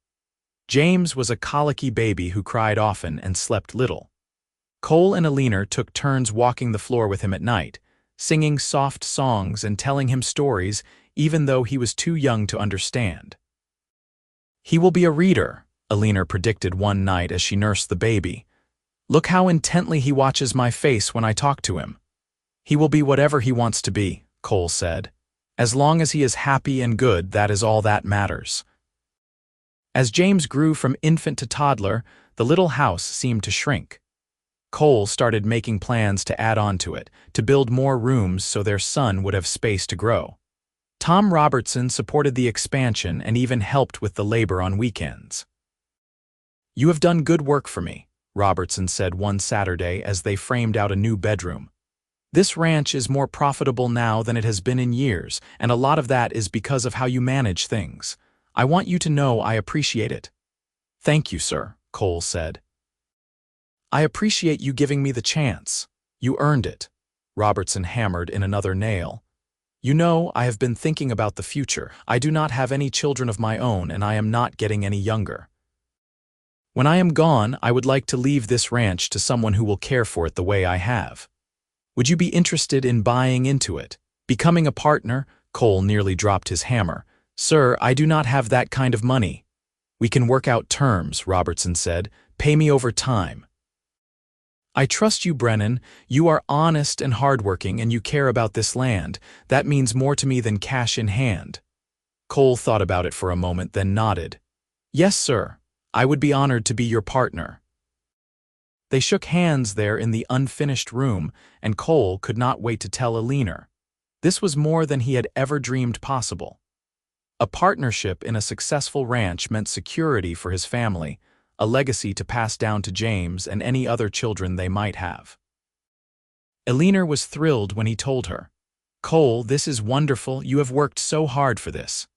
James was a colicky baby who cried often and slept little. Cole and Alina took turns walking the floor with him at night, singing soft songs and telling him stories, even though he was too young to understand. "He will be a reader," Alina predicted one night as she nursed the baby. "Look how intently he watches my face when I talk to him." "He will be whatever he wants to be," Cole said. "As long as he is happy and good, that is all that matters." As James grew from infant to toddler, the little house seemed to shrink. Cole started making plans to add on to it, to build more rooms so their son would have space to grow. Tom Robertson supported the expansion and even helped with the labor on weekends. "You have done good work for me," Robertson said one Saturday as they framed out a new bedroom. "This ranch is more profitable now than it has been in years, and a lot of that is because of how you manage things. I want you to know I appreciate it." "Thank you, sir," Cole said. "I appreciate you giving me the chance. You earned it." Robertson hammered in another nail. "You know, I have been thinking about the future. I do not have any children of my own, and I am not getting any younger. When I am gone, I would like to leave this ranch to someone who will care for it the way I have. Would you be interested in buying into it? Becoming a partner?" Cole nearly dropped his hammer. "Sir, I do not have that kind of money." "We can work out terms," Robertson said. "Pay me over time." "I trust you, Brennan. You are honest and hardworking, and you care about this land. That means more to me than cash in hand." Cole thought about it for a moment, then nodded. "Yes, sir. I would be honored to be your partner." They shook hands there in the unfinished room, and Cole could not wait to tell Alina. This was more than he had ever dreamed possible. A partnership in a successful ranch meant security for his family, a legacy to pass down to James and any other children they might have. Alina was thrilled when he told her, "Cole, this is wonderful. You have worked so hard for this."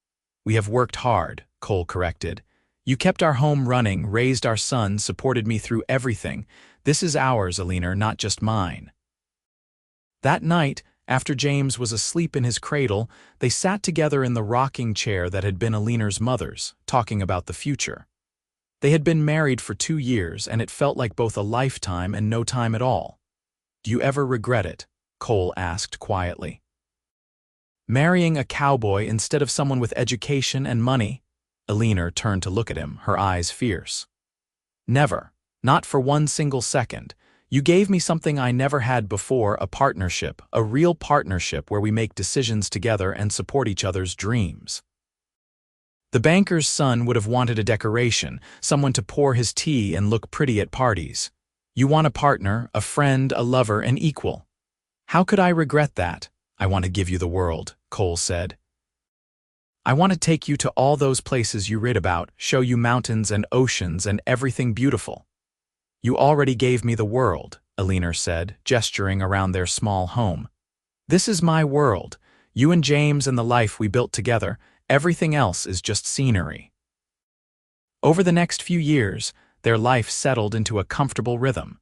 "We have worked hard," Cole corrected. "You kept our home running, raised our son, supported me through everything. This is ours, Alina, not just mine." That night, after James was asleep in his cradle, they sat together in the rocking chair that had been Alina's mother's, talking about the future. They had been married for 2 years, and it felt like both a lifetime and no time at all. "Do you ever regret it?" Cole asked quietly. "Marrying a cowboy instead of someone with education and money?" Alina turned to look at him, her eyes fierce. "Never. Not for one single second. You gave me something I never had before, a partnership, a real partnership where we make decisions together and support each other's dreams. The banker's son would have wanted a decoration, someone to pour his tea and look pretty at parties. You want a partner, a friend, a lover, an equal. How could I regret that? I want to give you the world, Cole said. I want to take you to all those places you read about, show you mountains and oceans and everything beautiful. You already gave me the world, Alina said, gesturing around their small home. This is my world, you and James and the life we built together. Everything else is just scenery. Over the next few years, their life settled into a comfortable rhythm.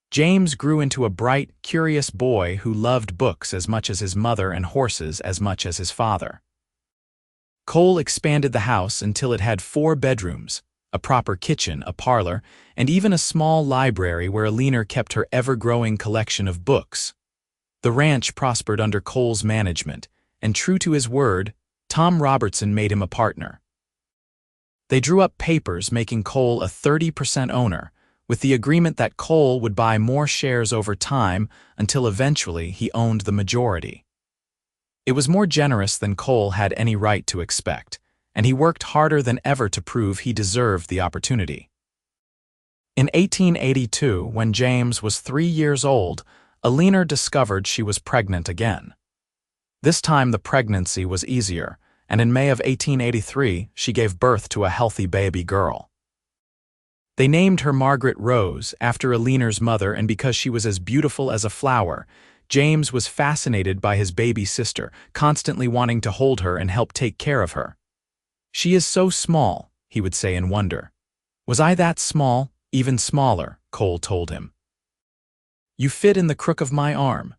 James grew into a bright, curious boy who loved books as much as his mother and horses as much as his father. Cole expanded the house until it had 4 bedrooms, a proper kitchen, a parlor, and even a small library where Alina kept her ever-growing collection of books. The ranch prospered under Cole's management, and true to his word, Tom Robertson made him a partner. They drew up papers making Cole a 30% owner, with the agreement that Cole would buy more shares over time until eventually he owned the majority. It was more generous than Cole had any right to expect, and he worked harder than ever to prove he deserved the opportunity. In 1882, when James was 3 years old, Alina discovered she was pregnant again. This time the pregnancy was easier, and in May of 1883 she gave birth to a healthy baby girl. They named her Margaret Rose after Alina's mother, and because she was as beautiful as a flower, James was fascinated by his baby sister, constantly wanting to hold her and help take care of her. She is so small, he would say in wonder. Was I that small? Even smaller, Cole told him. You fit in the crook of my arm.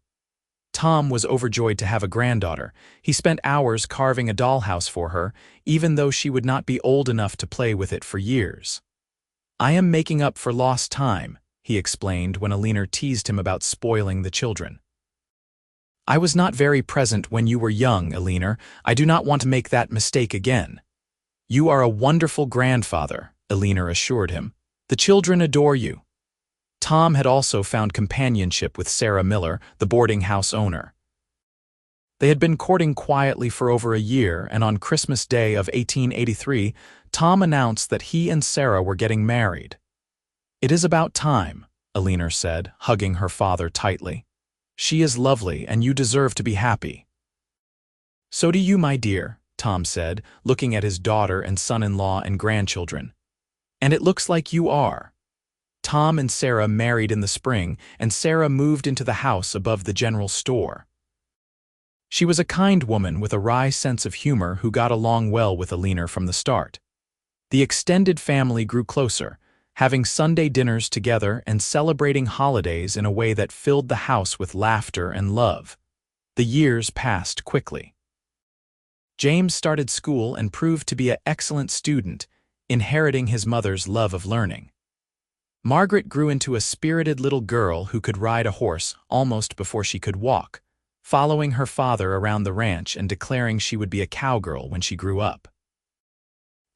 Tom was overjoyed to have a granddaughter. He spent hours carving a dollhouse for her, even though she would not be old enough to play with it for years. I am making up for lost time, he explained when Alina teased him about spoiling the children. I was not very present when you were young, Alina. I do not want to make that mistake again. You are a wonderful grandfather, Alina assured him. The children adore you. Tom had also found companionship with Sarah Miller, the boarding house owner. They had been courting quietly for over a year, and on Christmas Day of 1883, Tom announced that he and Sarah were getting married. It is about time, Alina said, hugging her father tightly. She is lovely, and you deserve to be happy. So do you, my dear, Tom said, looking at his daughter and son-in-law and grandchildren. And it looks like you are. Tom and Sarah married in the spring, and Sarah moved into the house above the general store. She was a kind woman with a wry sense of humor who got along well with Alina from the start. The extended family grew closer, having Sunday dinners together and celebrating holidays in a way that filled the house with laughter and love. The years passed quickly. James started school and proved to be an excellent student, inheriting his mother's love of learning. Margaret grew into a spirited little girl who could ride a horse almost before she could walk, following her father around the ranch and declaring she would be a cowgirl when she grew up.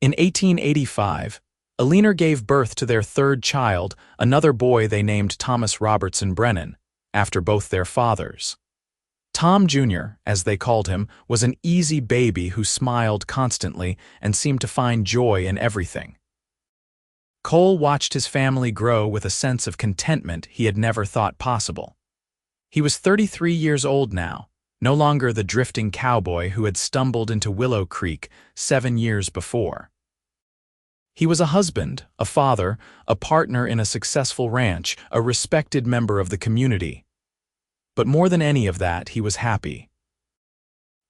In 1885, Alina gave birth to their 3rd child, another boy they named Thomas Robertson Brennan, after both their fathers. Tom Jr., as they called him, was an easy baby who smiled constantly and seemed to find joy in everything. Cole watched his family grow with a sense of contentment he had never thought possible. He was 33 years old now, no longer the drifting cowboy who had stumbled into Willow Creek 7 years before. He was a husband, a father, a partner in a successful ranch, a respected member of the community. But more than any of that, he was happy.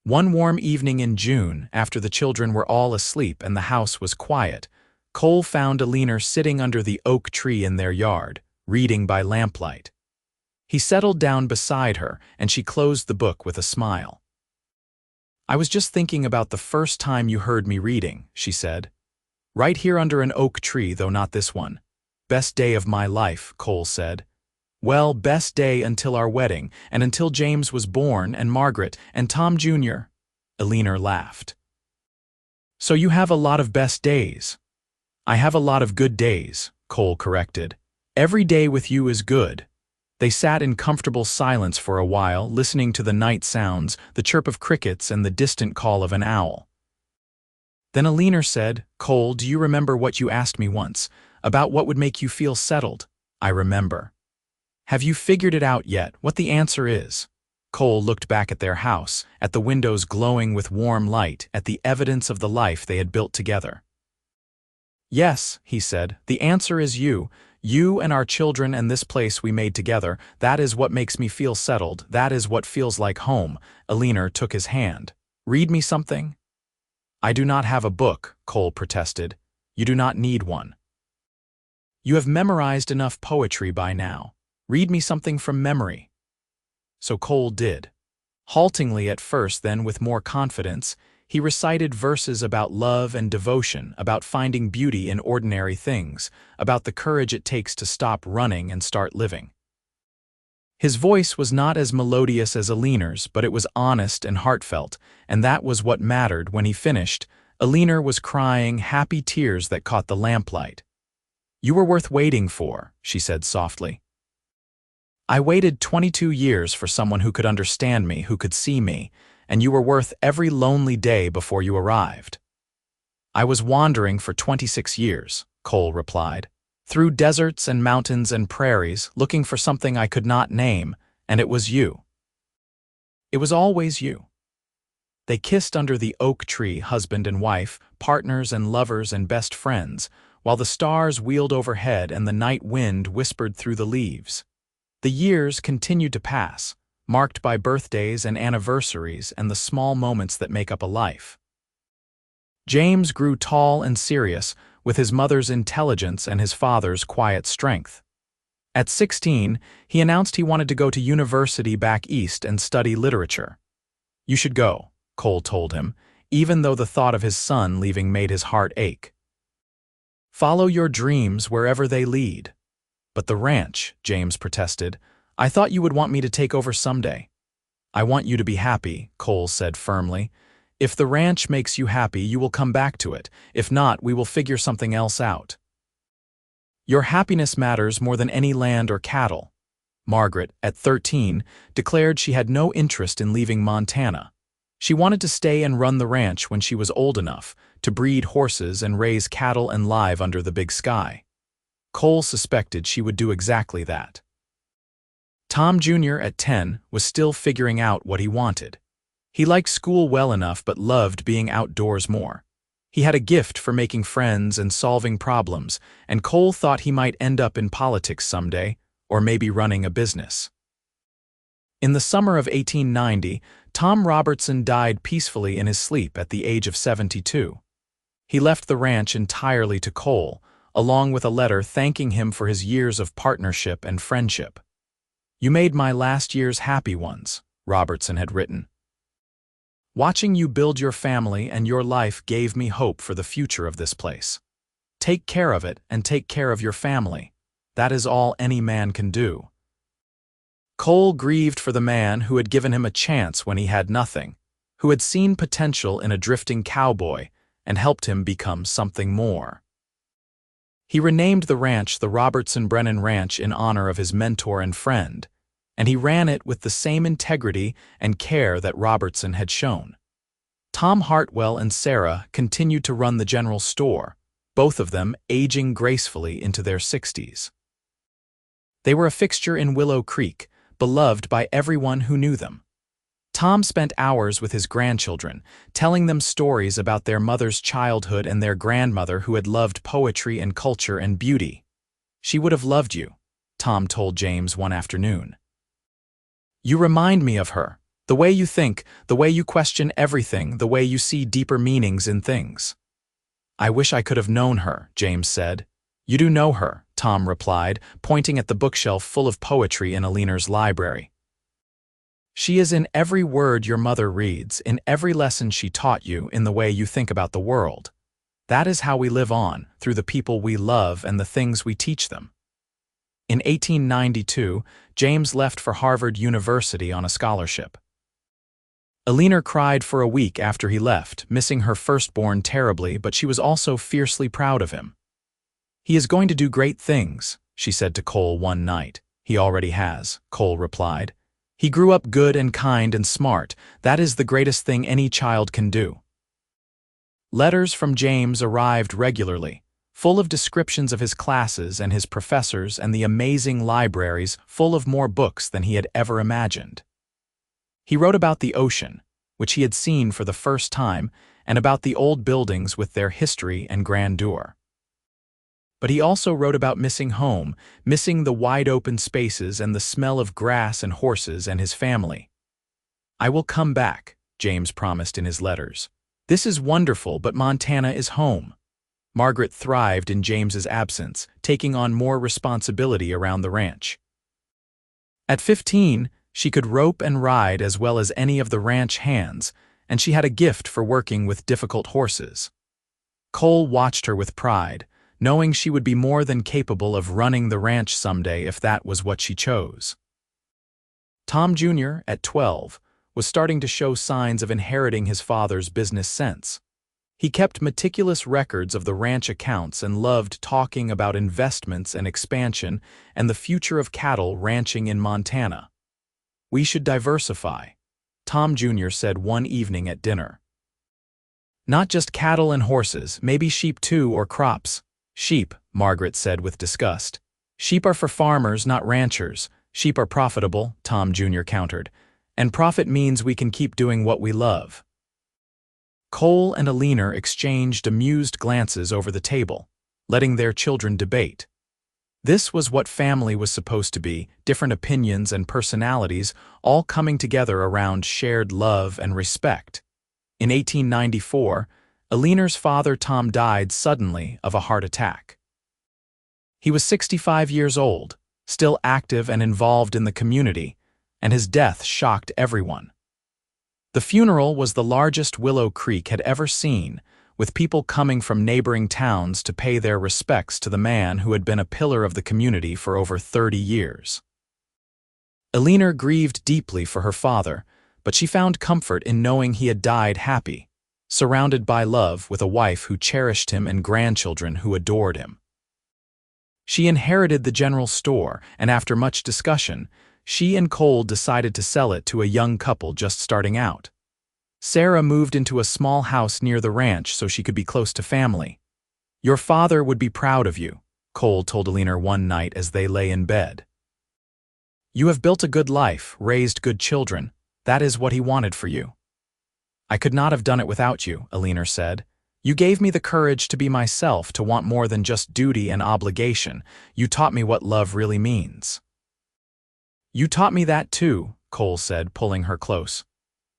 One warm evening in June, after the children were all asleep and the house was quiet, Cole found Alina sitting under the oak tree in their yard, reading by lamplight. He settled down beside her, and she closed the book with a smile. I was just thinking about the first time you heard me reading, she said. Right here under an oak tree, though not this one. Best day of my life, Cole said. Well, best day until our wedding, and until James was born, and Margaret, and Tom Jr. Alina laughed. So you have a lot of best days. I have a lot of good days, Cole corrected. Every day with you is good, They sat in comfortable silence for a while, listening to the night sounds, the chirp of crickets and the distant call of an owl. Then Alina said, "Cole, do you remember what you asked me once, about what would make you feel settled?" "I remember." "Have you figured it out yet, what the answer is?" Cole looked back at their house, at the windows glowing with warm light, at the evidence of the life they had built together. "Yes," he said, "the answer is you. You and our children and this place we made together. That is what makes me feel settled. That is what feels like home." Alina took his hand. "Read me something?" "I do not have a book," Cole protested. "You do not need one. You have memorized enough poetry by now. Read me something from memory." So Cole did. Haltingly at first, then with more confidence, he recited verses about love and devotion, about finding beauty in ordinary things, about the courage it takes to stop running and start living. His voice was not as melodious as Alina's, but it was honest and heartfelt, and that was what mattered. When he finished, Alina was crying, happy tears that caught the lamplight. "You were worth waiting for," she said softly. "I waited 22 years for someone who could understand me, who could see me, and you were worth every lonely day before you arrived." "I was wandering for 26 years," Cole replied, "through deserts and mountains and prairies, looking for something I could not name, and it was you. It was always you." They kissed under the oak tree, husband and wife, partners and lovers and best friends, while the stars wheeled overhead and the night wind whispered through the leaves. The years continued to pass, marked by birthdays and anniversaries and the small moments that make up a life. James grew tall and serious, with his mother's intelligence and his father's quiet strength. At 16, he announced he wanted to go to university back east and study literature. "You should go," Cole told him, even though the thought of his son leaving made his heart ache. "Follow your dreams wherever they lead." "But the ranch," James protested. "I thought you would want me to take over someday." "I want you to be happy," Cole said firmly. "If the ranch makes you happy, you will come back to it. If not, we will figure something else out. Your happiness matters more than any land or cattle." Margaret, at 13, declared she had no interest in leaving Montana. She wanted to stay and run the ranch when she was old enough, to breed horses and raise cattle and live under the big sky. Cole suspected she would do exactly that. Tom Jr., at 10, was still figuring out what he wanted. He liked school well enough but loved being outdoors more. He had a gift for making friends and solving problems, and Cole thought he might end up in politics someday, or maybe running a business. In the summer of 1890, Tom Robertson died peacefully in his sleep at the age of 72. He left the ranch entirely to Cole, along with a letter thanking him for his years of partnership and friendship. "You made my last years happy ones," Robertson had written. "Watching you build your family and your life gave me hope for the future of this place. Take care of it and take care of your family. That is all any man can do." Cole grieved for the man who had given him a chance when he had nothing, who had seen potential in a drifting cowboy and helped him become something more. He renamed the ranch the Robertson-Brennan Ranch in honor of his mentor and friend, and he ran it with the same integrity and care that Robertson had shown. Tom Hartwell and Sarah continued to run the general store, both of them aging gracefully into their 60s. They were a fixture in Willow Creek, beloved by everyone who knew them. Tom spent hours with his grandchildren, telling them stories about their mother's childhood and their grandmother who had loved poetry and culture and beauty. "She would have loved you," Tom told James one afternoon. "You remind me of her, the way you think, the way you question everything, the way you see deeper meanings in things." "I wish I could have known her," James said. "You do know her," Tom replied, pointing at the bookshelf full of poetry in Alina's library. "She is in every word your mother reads, in every lesson she taught you, in the way you think about the world. That is how we live on, through the people we love and the things we teach them." In 1892, James left for Harvard University on a scholarship. Alina cried for a week after he left, missing her firstborn terribly, but she was also fiercely proud of him. "He is going to do great things," she said to Cole one night. He already has, Cole replied. He grew up good and kind and smart. That is the greatest thing any child can do. Letters from James arrived regularly, full of descriptions of his classes and his professors and the amazing libraries full of more books than he had ever imagined. He wrote about the ocean, which he had seen for the first time, and about the old buildings with their history and grandeur. But he also wrote about missing home, missing the wide-open spaces and the smell of grass and horses and his family. "I will come back," James promised in his letters. "This is wonderful, but Montana is home." Margaret thrived in James's absence, taking on more responsibility around the ranch. At 15, she could rope and ride as well as any of the ranch hands, and she had a gift for working with difficult horses. Cole watched her with pride, knowing she would be more than capable of running the ranch someday if that was what she chose. Tom Jr., at 12, was starting to show signs of inheriting his father's business sense. He kept meticulous records of the ranch accounts and loved talking about investments and expansion and the future of cattle ranching in Montana. "We should diversify," Tom Jr. said one evening at dinner. "Not just cattle and horses, maybe sheep too, or crops." "Sheep," Margaret said with disgust. "Sheep are for farmers, not ranchers. Sheep are profitable," Tom Jr. countered. "And profit means we can keep doing what we love." Cole and Alina exchanged amused glances over the table, letting their children debate. This was what family was supposed to be, different opinions and personalities, all coming together around shared love and respect. In 1894, Alina's father Tom died suddenly of a heart attack. He was 65 years old, still active and involved in the community, and his death shocked everyone. The funeral was the largest Willow Creek had ever seen, with people coming from neighboring towns to pay their respects to the man who had been a pillar of the community for over 30 years. Alina grieved deeply for her father, but she found comfort in knowing he had died happy, surrounded by love with a wife who cherished him and grandchildren who adored him. She inherited the general store, and after much discussion, she and Cole decided to sell it to a young couple just starting out. Sarah moved into a small house near the ranch so she could be close to family. "Your father would be proud of you," Cole told Alina one night as they lay in bed. "You have built a good life, raised good children. That is what he wanted for you." "I could not have done it without you," Alina said. "You gave me the courage to be myself, to want more than just duty and obligation. You taught me what love really means." "You taught me that too," Cole said, pulling her close.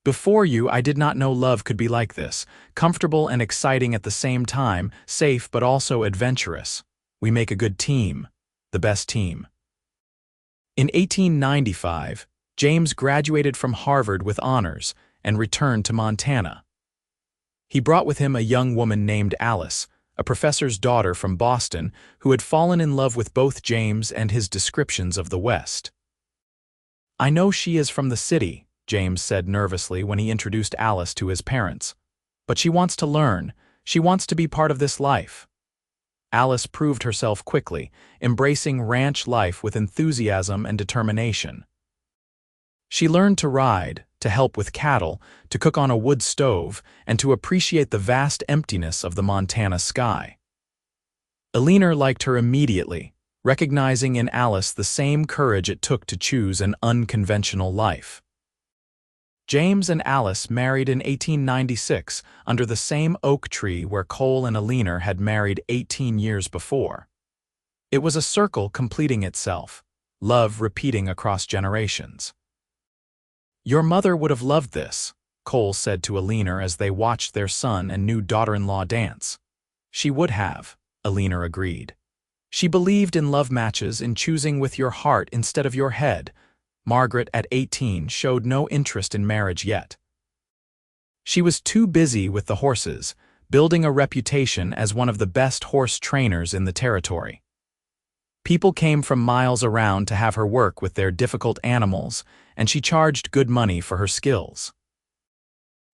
"Before you, I did not know love could be like this, comfortable and exciting at the same time, safe but also adventurous. We make a good team, the best team." In 1895, James graduated from Harvard with honors and returned to Montana. He brought with him a young woman named Alice, a professor's daughter from Boston, who had fallen in love with both James and his descriptions of the West. "I know she is from the city," James said nervously when he introduced Alice to his parents. "But she wants to learn. She wants to be part of this life." Alice proved herself quickly, embracing ranch life with enthusiasm and determination. She learned to ride, to help with cattle, to cook on a wood stove, and to appreciate the vast emptiness of the Montana sky. Alina liked her immediately, recognizing in Alice the same courage it took to choose an unconventional life. James and Alice married in 1896 under the same oak tree where Cole and Alina had married 18 years before. It was a circle completing itself, love repeating across generations. "Your mother would have loved this," Cole said to Alina as they watched their son and new daughter-in-law dance. "She would have," Alina agreed. "She believed in love matches, in choosing with your heart instead of your head." Margaret, at 18, showed no interest in marriage yet. She was too busy with the horses, building a reputation as one of the best horse trainers in the territory. People came from miles around to have her work with their difficult animals, and she charged good money for her skills.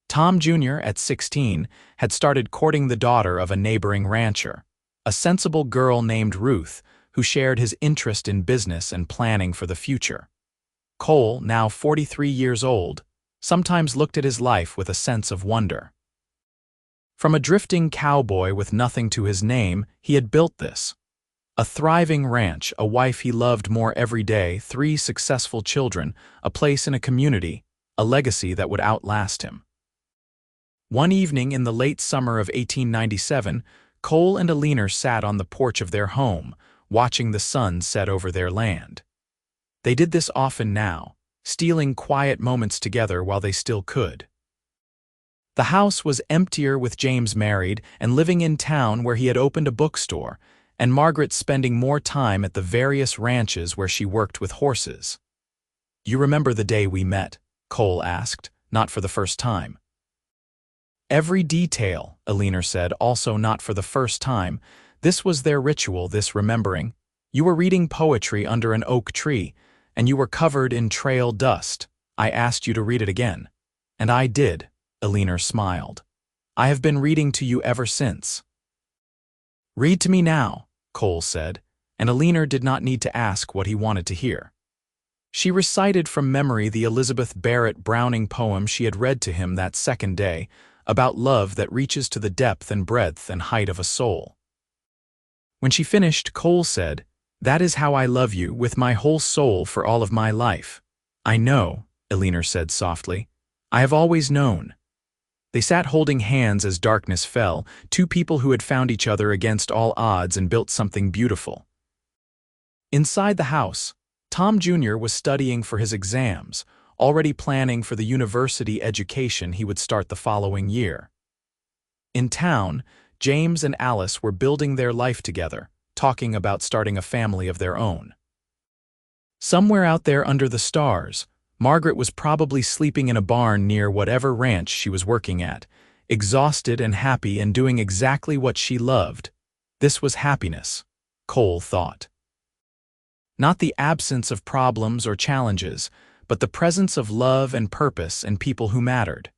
Tom Jr., at 16, had started courting the daughter of a neighboring rancher, a sensible girl named Ruth, who shared his interest in business and planning for the future. Cole, now 43 years old, sometimes looked at his life with a sense of wonder. From a drifting cowboy with nothing to his name, he had built this. A thriving ranch, a wife he loved more every day, 3 successful children, a place in a community, a legacy that would outlast him. One evening in the late summer of 1897, Cole and Alina sat on the porch of their home, watching the sun set over their land. They did this often now, stealing quiet moments together while they still could. The house was emptier with James married and living in town where he had opened a bookstore, and Margaret spending more time at the various ranches where she worked with horses. "You remember the day we met?" Cole asked, not for the first time. "Every detail," Alina said, also not for the first time. This was their ritual, this remembering. "You were reading poetry under an oak tree, and you were covered in trail dust. I asked you to read it again." "And I did," Alina smiled. "I have been reading to you ever since." "Read to me now," Cole said, and Alina did not need to ask what he wanted to hear. She recited from memory the Elizabeth Barrett Browning poem she had read to him that second day, about love that reaches to the depth and breadth and height of a soul. When she finished, Cole said, "That is how I love you, with my whole soul for all of my life." "I know," Alina said softly. "I have always known." They sat holding hands as darkness fell, 2 people who had found each other against all odds and built something beautiful. Inside the house, Tom Jr. was studying for his exams, already planning for the university education he would start the following year. In town, James and Alice were building their life together, talking about starting a family of their own. Somewhere out there under the stars, Margaret was probably sleeping in a barn near whatever ranch she was working at, exhausted and happy and doing exactly what she loved. This was happiness, Cole thought. Not the absence of problems or challenges, but the presence of love and purpose and people who mattered.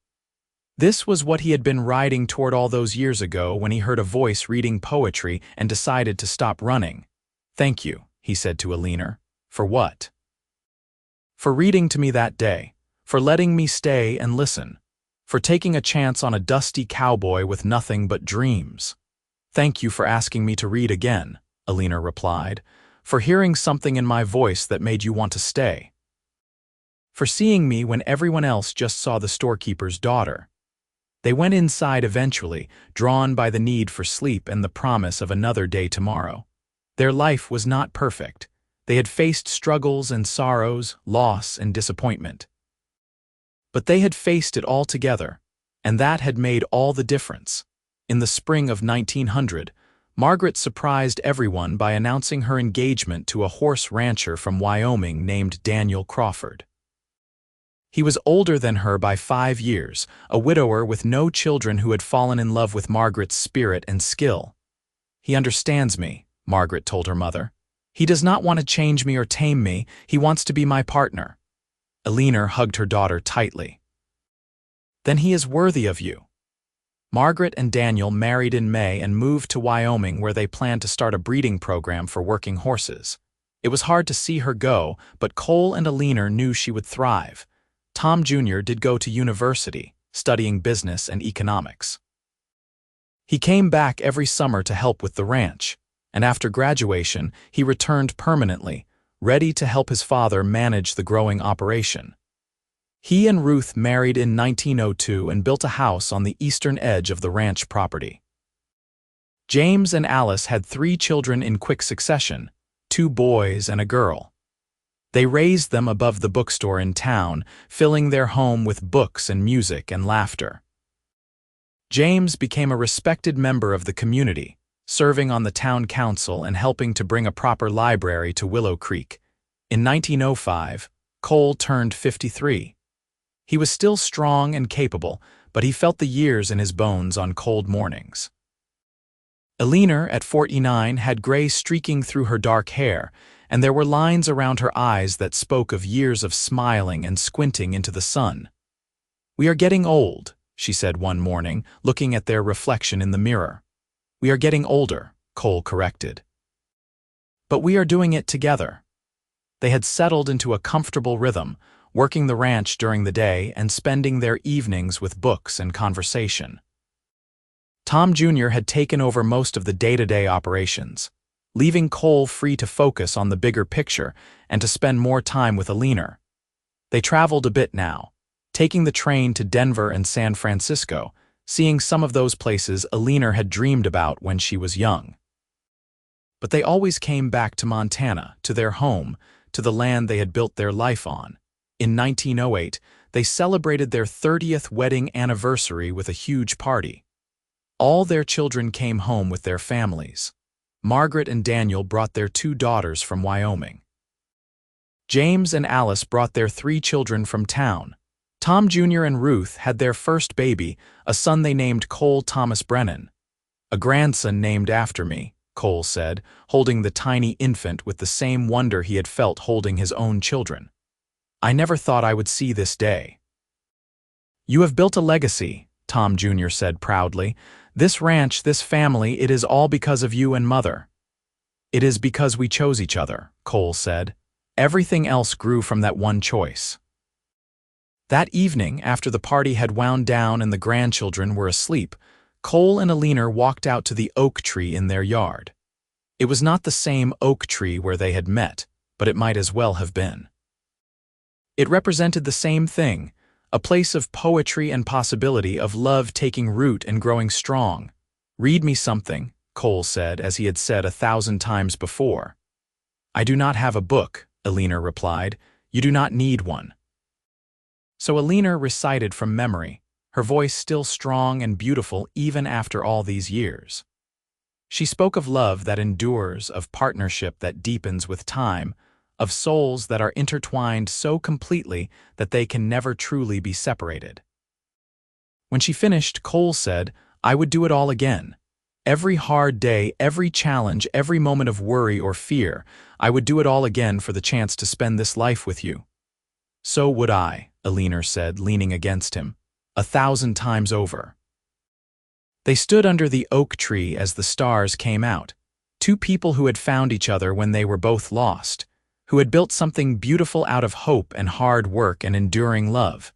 This was what he had been riding toward all those years ago when he heard a voice reading poetry and decided to stop running. "Thank you," he said to Alina. "For what?" "For reading to me that day, for letting me stay and listen, for taking a chance on a dusty cowboy with nothing but dreams." "Thank you for asking me to read again," Alina replied, "for hearing something in my voice that made you want to stay. For seeing me when everyone else just saw the storekeeper's daughter." They went inside eventually, drawn by the need for sleep and the promise of another day tomorrow. Their life was not perfect. They had faced struggles and sorrows, loss and disappointment. But they had faced it all together, and that had made all the difference. In the spring of 1900, Margaret surprised everyone by announcing her engagement to a horse rancher from Wyoming named Daniel Crawford. He was older than her by 5 years, a widower with no children who had fallen in love with Margaret's spirit and skill. "He understands me," Margaret told her mother. "He does not want to change me or tame me, he wants to be my partner." Alina hugged her daughter tightly. "Then he is worthy of you." Margaret and Daniel married in May and moved to Wyoming where they planned to start a breeding program for working horses. It was hard to see her go, but Cole and Alina knew she would thrive. Tom Jr. did go to university, studying business and economics. He came back every summer to help with the ranch, and after graduation, he returned permanently, ready to help his father manage the growing operation. He and Ruth married in 1902 and built a house on the eastern edge of the ranch property. James and Alice had 3 children in quick succession, 2 boys and a girl. They raised them above the bookstore in town, filling their home with books and music and laughter. James became a respected member of the community, serving on the town council and helping to bring a proper library to Willow Creek. In 1905, Cole turned 53. He was still strong and capable, but he felt the years in his bones on cold mornings. Alina, at 49, had gray streaking through her dark hair, and there were lines around her eyes that spoke of years of smiling and squinting into the sun. "We are getting old," she said one morning, looking at their reflection in the mirror. "We are getting older," Cole corrected. But we are doing it together. They had settled into a comfortable rhythm, working the ranch during the day and spending their evenings with books and conversation. Tom Jr. had taken over most of the day-to-day operations, leaving Cole free to focus on the bigger picture and to spend more time with Alina. They traveled a bit now, taking the train to Denver and San Francisco, seeing some of those places Alina had dreamed about when she was young. But they always came back to Montana, to their home, to the land they had built their life on. In 1908, they celebrated their 30th wedding anniversary with a huge party. All their children came home with their families. Margaret and Daniel brought their 2 daughters from Wyoming. James and Alice brought their 3 children from town. Tom Jr. and Ruth had their first baby, a son they named Cole Thomas Brennan. "A grandson named after me," Cole said, holding the tiny infant with the same wonder he had felt holding his own children. "I never thought I would see this day." "You have built a legacy," Tom Jr. said proudly. "This ranch, this family, it is all because of you and Mother." "It is because we chose each other," Cole said. "Everything else grew from that one choice." That evening, after the party had wound down and the grandchildren were asleep, Cole and Alina walked out to the oak tree in their yard. It was not the same oak tree where they had met, but it might as well have been. It represented the same thing, a place of poetry and possibility, of love taking root and growing strong. "Read me something," Cole said, as he had said 1,000 times before. "I do not have a book," Alina replied. "You do not need one." So Alina recited from memory, her voice still strong and beautiful even after all these years. She spoke of love that endures, of partnership that deepens with time, of souls that are intertwined so completely that they can never truly be separated. When she finished, Cole said, "I would do it all again. Every hard day, every challenge, every moment of worry or fear, I would do it all again for the chance to spend this life with you." "So would I," Alina said, leaning against him, 1,000 times over. They stood under the oak tree as the stars came out, 2 people who had found each other when they were both lost, who had built something beautiful out of hope and hard work and enduring love.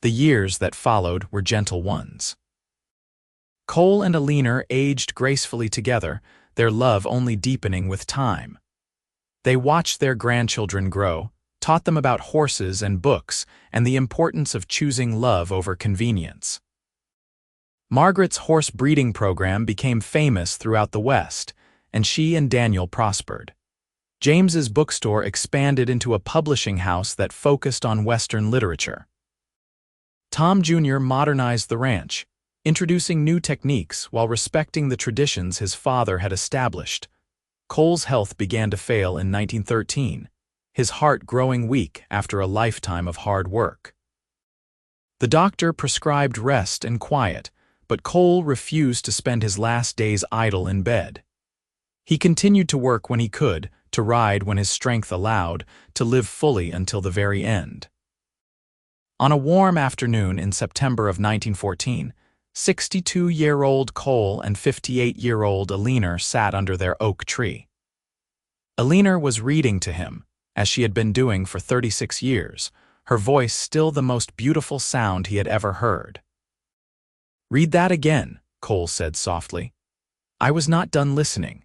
The years that followed were gentle ones. Cole and Alina aged gracefully together, their love only deepening with time. They watched their grandchildren grow, taught them about horses and books and the importance of choosing love over convenience. Margaret's horse breeding program became famous throughout the West, and she and Daniel prospered. James's bookstore expanded into a publishing house that focused on Western literature. Tom Jr. modernized the ranch, introducing new techniques while respecting the traditions his father had established. Cole's health began to fail in 1913, his heart growing weak after a lifetime of hard work. The doctor prescribed rest and quiet, but Cole refused to spend his last days idle in bed. He continued to work when he could, to ride when his strength allowed, to live fully until the very end. On a warm afternoon in September of 1914, 62-year-old Cole and 58-year-old Alina sat under their oak tree. Alina was reading to him, as she had been doing for 36 years, her voice still the most beautiful sound he had ever heard. "Read that again," Cole said softly. "I was not done listening."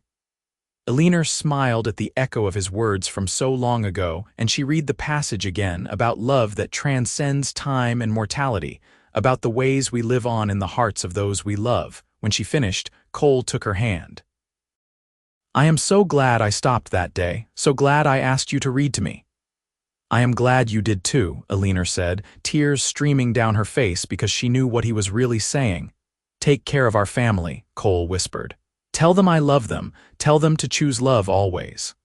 Alina smiled at the echo of his words from so long ago, and she read the passage again about love that transcends time and mortality, about the ways we live on in the hearts of those we love. When she finished, Cole took her hand. "I am so glad I stopped that day, so glad I asked you to read to me." "I am glad you did too," Alina said, tears streaming down her face because she knew what he was really saying. "Take care of our family," Cole whispered. "Tell them I love them, tell them to choose love always."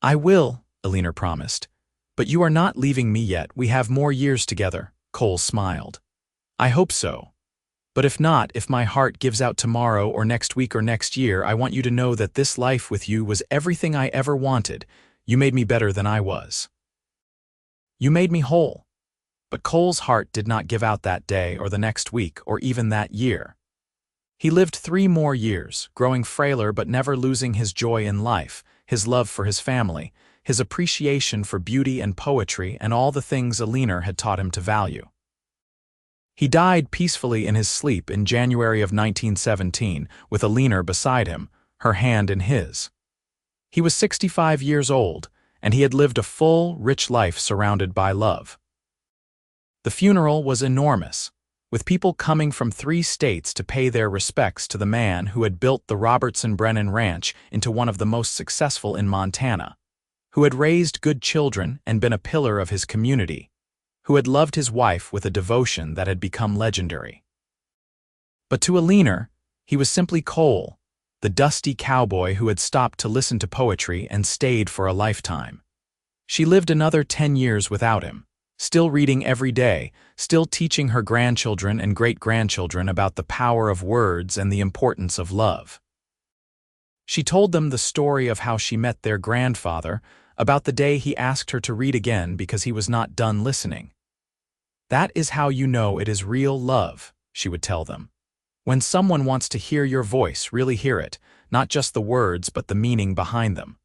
"I will," Alina promised. "But you are not leaving me yet, we have more years together," Cole smiled. "I hope so. But if not, if my heart gives out tomorrow or next week or next year, I want you to know that this life with you was everything I ever wanted. You made me better than I was. You made me whole." But Cole's heart did not give out that day or the next week or even that year. He lived 3 more years, growing frailer but never losing his joy in life, his love for his family, his appreciation for beauty and poetry, and all the things Alina had taught him to value. He died peacefully in his sleep in January of 1917, with Alina beside him, her hand in his. He was 65 years old, and he had lived a full, rich life surrounded by love. The funeral was enormous, with people coming from 3 states to pay their respects to the man who had built the Robertson-Brennan Ranch into one of the most successful in Montana, who had raised good children and been a pillar of his community, who had loved his wife with a devotion that had become legendary. But to Alina, he was simply Cole, the dusty cowboy who had stopped to listen to poetry and stayed for a lifetime. She lived another 10 years without him, still reading every day, still teaching her grandchildren and great-grandchildren about the power of words and the importance of love. She told them the story of how she met their grandfather, about the day he asked her to read again because he was not done listening. "That is how you know it is real love," she would tell them. "When someone wants to hear your voice, really hear it, not just the words but the meaning behind them.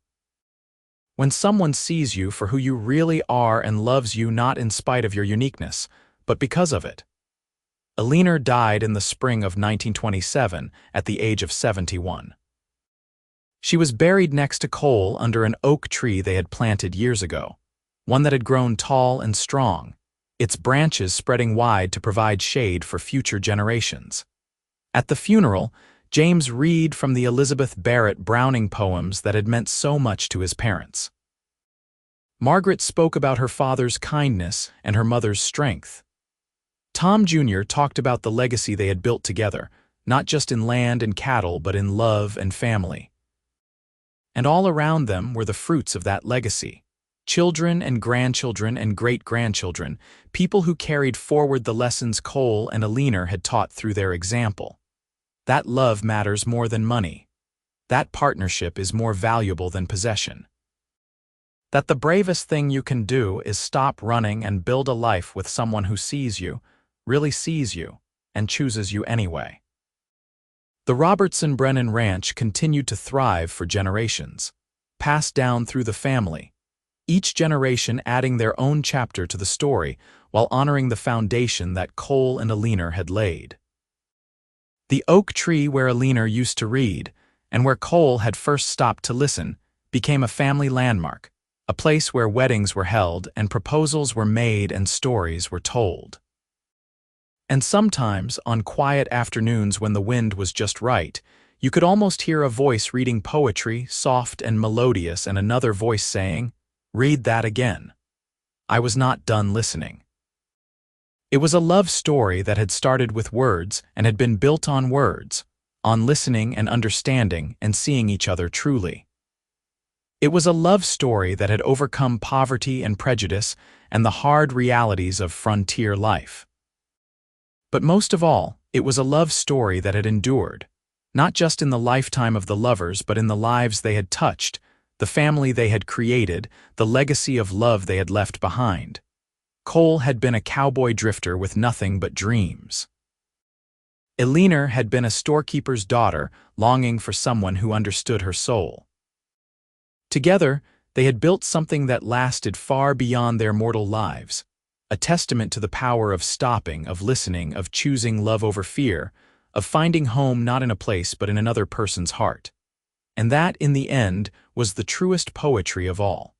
When someone sees you for who you really are and loves you not in spite of your uniqueness, but because of it." Alina died in the spring of 1927 at the age of 71. She was buried next to Cole under an oak tree they had planted years ago, one that had grown tall and strong, its branches spreading wide to provide shade for future generations. At the funeral, James read from the Elizabeth Barrett Browning poems that had meant so much to his parents. Margaret spoke about her father's kindness and her mother's strength. Tom Jr. talked about the legacy they had built together, not just in land and cattle but in love and family. And all around them were the fruits of that legacy. Children and grandchildren and great-grandchildren, people who carried forward the lessons Cole and Alina had taught through their example. That love matters more than money. That partnership is more valuable than possession. That the bravest thing you can do is stop running and build a life with someone who sees you, really sees you, and chooses you anyway. The Robertson-Brennan Ranch continued to thrive for generations, passed down through the family, each generation adding their own chapter to the story while honoring the foundation that Cole and Alina had laid. The oak tree where Alina used to read, and where Cole had first stopped to listen, became a family landmark, a place where weddings were held and proposals were made and stories were told. And sometimes, on quiet afternoons when the wind was just right, you could almost hear a voice reading poetry, soft and melodious, and another voice saying, "Read that again. I was not done listening." It was a love story that had started with words and had been built on words, on listening and understanding and seeing each other truly. It was a love story that had overcome poverty and prejudice and the hard realities of frontier life. But most of all, it was a love story that had endured, not just in the lifetime of the lovers but in the lives they had touched, the family they had created, the legacy of love they had left behind. Cole had been a cowboy drifter with nothing but dreams. Alina had been a storekeeper's daughter longing for someone who understood her soul. Together, they had built something that lasted far beyond their mortal lives, a testament to the power of stopping, of listening, of choosing love over fear, of finding home not in a place but in another person's heart. And that, in the end, was the truest poetry of all.